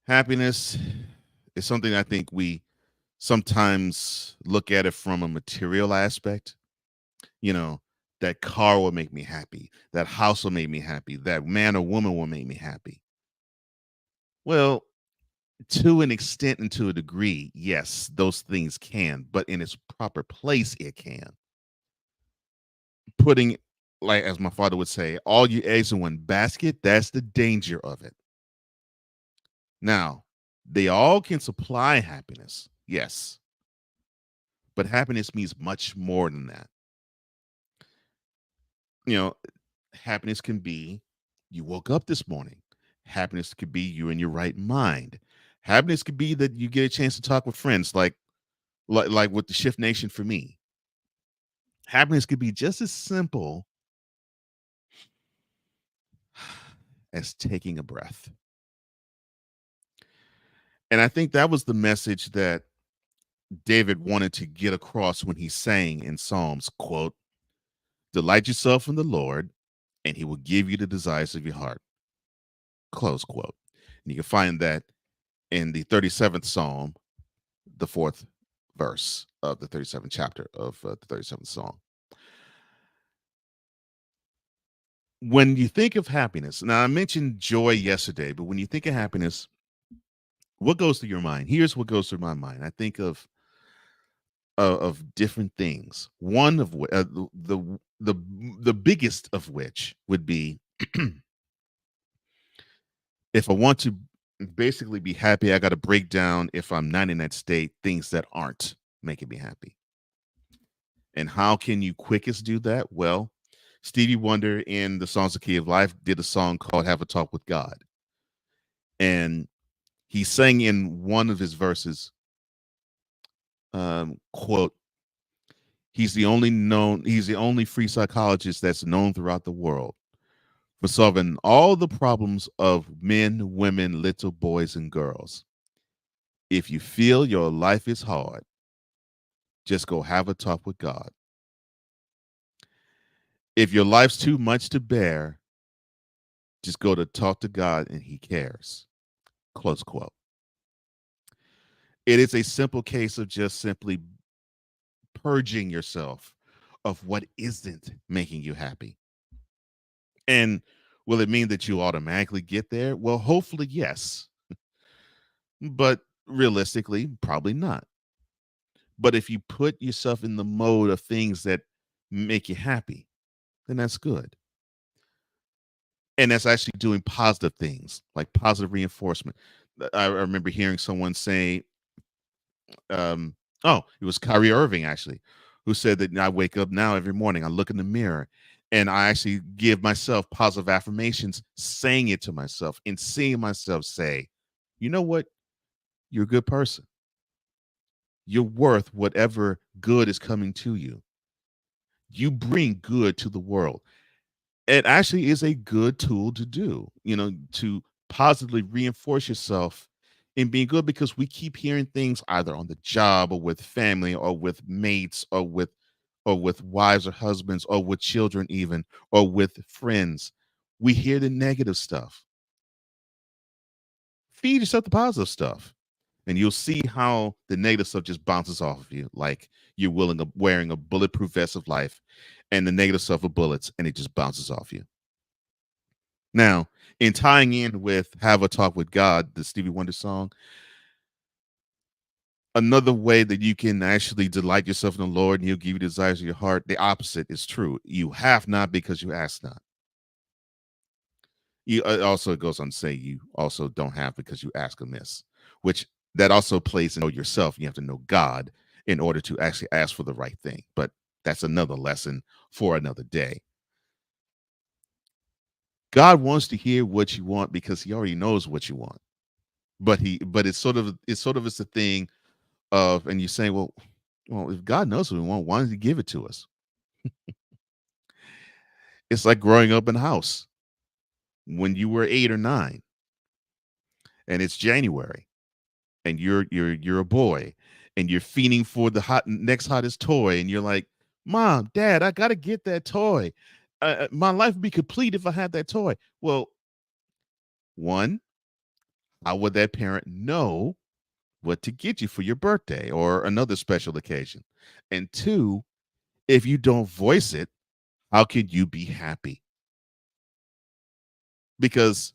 Happiness is something I think we sometimes look at it from a material aspect. That car will make me happy. That house will make me happy. That man or woman will make me happy. Well, to an extent and to a degree, yes, those things can, but in its proper place, it can. Putting, like, as my father would say, all your eggs in one basket, that's the danger of it. Now, they all can supply happiness. Yes. But happiness means much more than that. You know, happiness can be you woke up this morning. Happiness could be you in your right mind. Happiness could be that you get a chance to talk with friends, like with the Shift Nation for me. Happiness could be just as simple as taking a breath. And I think that was the message that David wanted to get across when he sang in Psalms, quote, delight yourself in the Lord, and he will give you the desires of your heart, close quote. And you can find that in the 37th Psalm, the 4th verse of the 37th chapter of the 37th Psalm. When you think of happiness, now I mentioned joy yesterday, but when you think of happiness, what goes through your mind? Here's what goes through my mind. I think of different things. One of which, the biggest of which would be if I want to basically be happy, I got to break down, if I'm not in that state, things that aren't making me happy. And how can you quickest do that? Well, Stevie Wonder in the Songs of Key of Life did a song called Have a Talk with God. And he sang in one of his verses, quote, he's the only free psychologist that's known throughout the world for solving all the problems of men, women, little boys, and girls. If you feel your life is hard, just go have a talk with God. If your life's too much to bear, just go to talk to God and he cares. Close quote. It is a simple case of just simply purging yourself of what isn't making you happy. And will it mean that you automatically get there? Well, hopefully, yes. But realistically, probably not. But if you put yourself in the mode of things that make you happy, then that's good. And that's actually doing positive things, like positive reinforcement. I remember hearing someone say, it was Kyrie Irving actually, who said that I wake up now every morning, I look in the mirror, and I actually give myself positive affirmations, saying it to myself and seeing myself say, you know what? You're a good person. You're worth whatever good is coming to you. You bring good to the world. It actually is a good tool to do, to positively reinforce yourself in being good, because we keep hearing things either on the job or with family or with mates or with wives or husbands or with children even, or with friends. We hear the negative stuff. Feed yourself the positive stuff, and you'll see how the negative stuff just bounces off of you, like you're wearing a bulletproof vest of life, and the negative stuff are bullets, and it just bounces off you. Now, in tying in with Have a Talk with God, the Stevie Wonder song, another way that you can actually delight yourself in the Lord and he'll give you the desires of your heart, the opposite is true. You have not because you ask not. It goes on to say you also don't have because you ask amiss, which that also plays in know yourself. You have to know God in order to actually ask for the right thing. But that's another lesson for another day. God wants to hear what you want because he already knows what you want. But it's sort of it's a thing of, and you say, well, if God knows what we want, why does he give it to us? It's like growing up in a house when you were 8 or 9 and it's January and you're a boy and you're fiending for the next hottest toy, and you're like, Mom, Dad, I got to get that toy. My life would be complete if I had that toy. Well, one, how would that parent know what to get you for your birthday or another special occasion? And two, if you don't voice it, how can you be happy? Because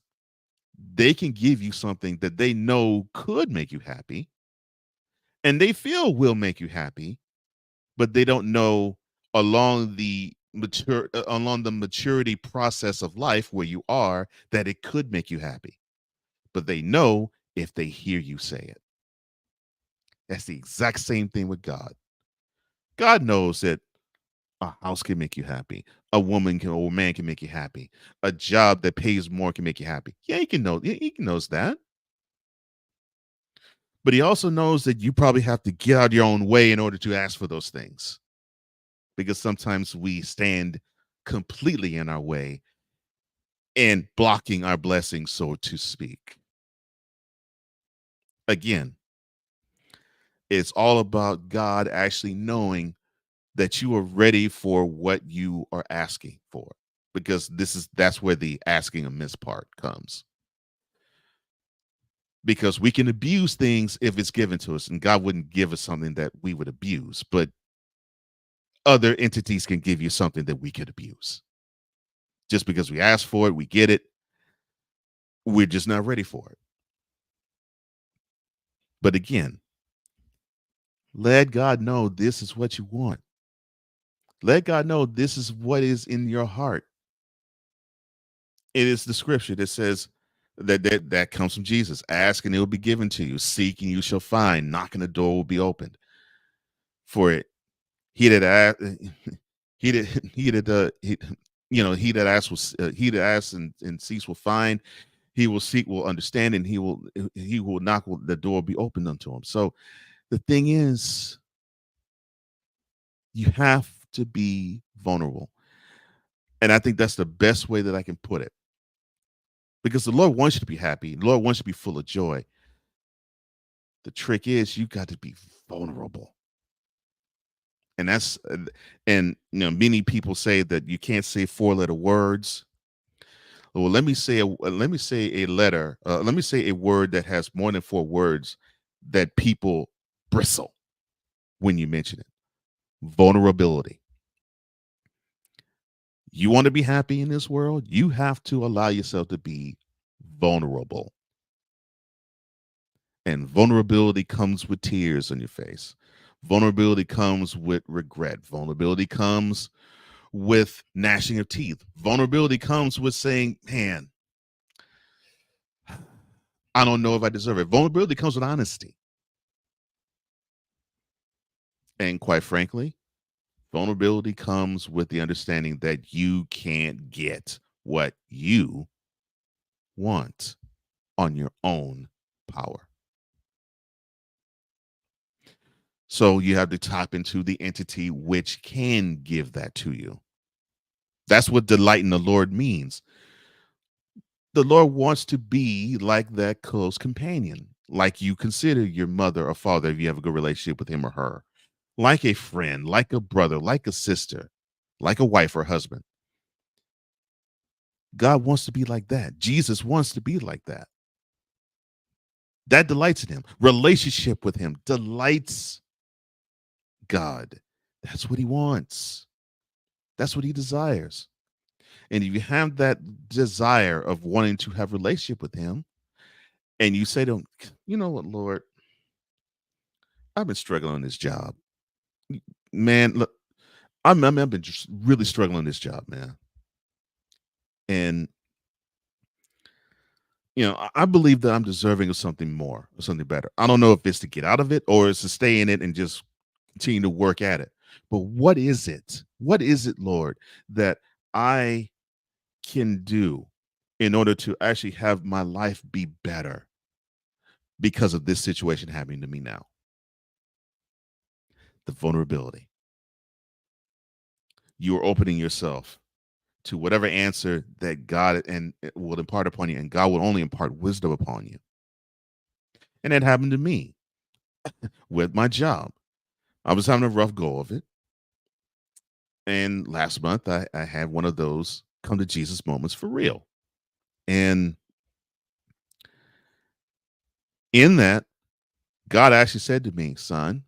they can give you something that they know could make you happy and they feel will make you happy, but they don't know along the maturity process of life where you are that it could make you happy. But they know if they hear you say it. That's the exact same thing with God. God knows that a house can make you happy. A woman can, or a man can make you happy. A job that pays more can make you happy. Yeah, he knows that. But he also knows that you probably have to get out of your own way in order to ask for those things. Because sometimes we stand completely in our way and blocking our blessings, so to speak. Again, it's all about God actually knowing that you are ready for what you are asking for, because that's where the asking amiss part comes. Because we can abuse things if it's given to us, and God wouldn't give us something that we would abuse, but other entities can give you something that we could abuse. Just because we ask for it, we get it. We're just not ready for it. But again, let God know this is what you want. Let God know this is what is in your heart. It is the scripture that says that comes from Jesus. Ask and it will be given to you. Seek and you shall find. Knock and the door will be opened. For it, he that asks and seeks will find. He will seek, will understand, and he will knock. The door will be opened unto him. So the thing is, you have to be vulnerable. And I think that's the best way that I can put it. Because the Lord wants you to be happy. The Lord wants you to be full of joy. The trick is you got to be vulnerable. And many people say that you can't say 4-letter words. Well, let me say a word that has more than 4 words that people bristle when you mention it. Vulnerability. You want to be happy in this world? You have to allow yourself to be vulnerable. And vulnerability comes with tears on your face. Vulnerability comes with regret. Vulnerability comes with gnashing of teeth. Vulnerability comes with saying, man, I don't know if I deserve it. Vulnerability comes with honesty. And quite frankly, vulnerability comes with the understanding that you can't get what you want on your own power. So you have to tap into the entity which can give that to you. That's what delight in the Lord means. The Lord wants to be like that close companion, like you consider your mother or father if you have a good relationship with him or her, like a friend, like a brother, like a sister, like a wife or husband. God wants to be like that. Jesus wants to be like that. That delights in him. Relationship with him delights God. That's what he wants. That's what he desires. And if you have that desire of wanting to have a relationship with him, and you say to him, you know what, Lord, I've been struggling on this job. Man, look, I've been just really struggling on this job, man. And I believe that I'm deserving of something more, or something better. I don't know if it's to get out of it or it's to stay in it and just continue to work at it. But what is it? What is it, Lord, that I can do in order to actually have my life be better because of this situation happening to me now? The vulnerability. You are opening yourself to whatever answer that God will impart upon you, and God will only impart wisdom upon you. And that happened to me with my job. I was having a rough go of it. And last month, I had one of those come to Jesus moments for real. And in that, God actually said to me, son,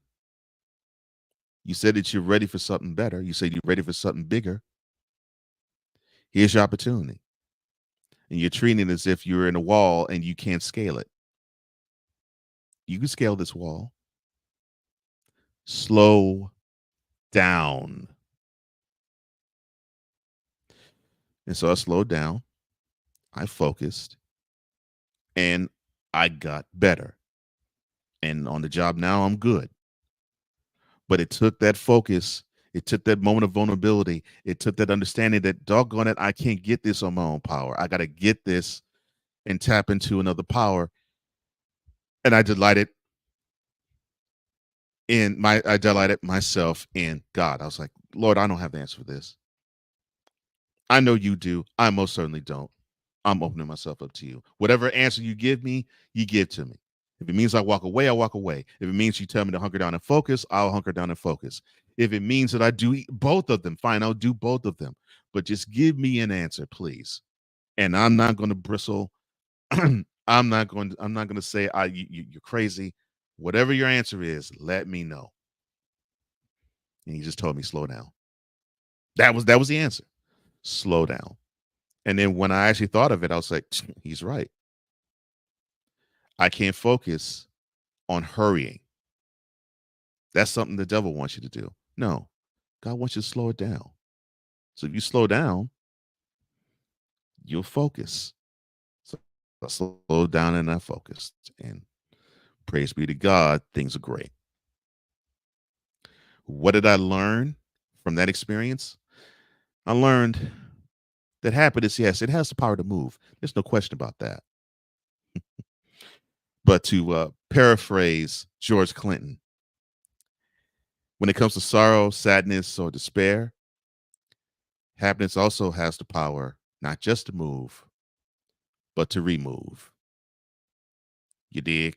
you said that you're ready for something better. You said you're ready for something bigger. Here's your opportunity. And you're treating it as if you're in a wall and you can't scale it. You can scale this wall. Slow down. And so I slowed down. I focused. And I got better. And on the job now, I'm good. But it took that focus. It took that moment of vulnerability. It took that understanding that, doggone it, I can't get this on my own power. I got to get this and tap into another power. And I delighted myself in God. I was like, Lord, I don't have the answer for this. I know you do. I most certainly don't. I'm opening myself up to you. Whatever answer you give me, you give to me. If it means I walk away, I walk away. If it means you tell me to hunker down and focus, I'll hunker down and focus. If it means that I do both of them, fine, I'll do both of them. But just give me an answer, please. And I'm not going to bristle. I'm not going to say you're crazy. Whatever your answer is, let me know. And he just told me, slow down. That was the answer. Slow down. And then when I actually thought of it, I was like, he's right. I can't focus on hurrying. That's something the devil wants you to do. No, God wants you to slow it down. So if you slow down, you'll focus. So I slowed down and I focused. And praise be to God, things are great. What did I learn from that experience? I learned that happiness, yes, it has the power to move. There's no question about that. But to paraphrase George Clinton, when it comes to sorrow, sadness, or despair, happiness also has the power not just to move, but to remove. You dig?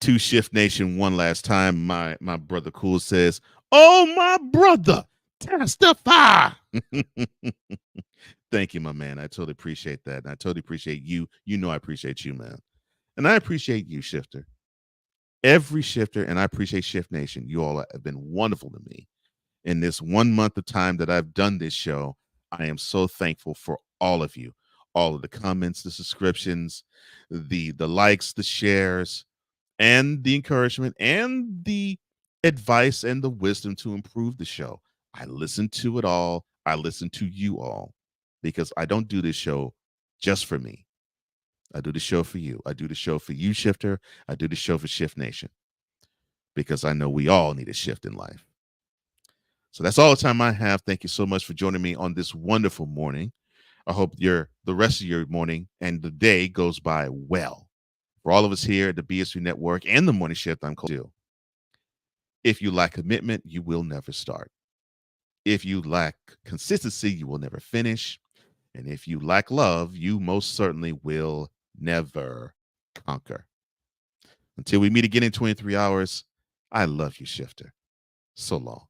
To Shift Nation one last time, my brother Cool says, "Oh, my brother, testify." Thank you, my man. I totally appreciate that. And I totally appreciate you. You know I appreciate you, man. And I appreciate you, Shifter. Every Shifter, and I appreciate Shift Nation. You all have been wonderful to me. In this 1 month of time that I've done this show, I am so thankful for all of you. All of the comments, the subscriptions, the likes, the shares, and the encouragement, and the advice and the wisdom to improve the show. I listen to it all. I listen to you all, because I don't do this show just for me. I do the show for you. I do the show for you, Shifter. I do the show for Shift Nation, because I know we all need a shift in life. So that's all the time I have. Thank you so much for joining me on this wonderful morning. I hope the rest of your morning and the day goes by well. For all of us here at the BSU Network and the Morning Shift, I'm Cole. If you lack commitment, you will never start. If you lack consistency, you will never finish. And if you lack love, you most certainly will never conquer. Until we meet again in 23 hours, I love you, Shifter. So long.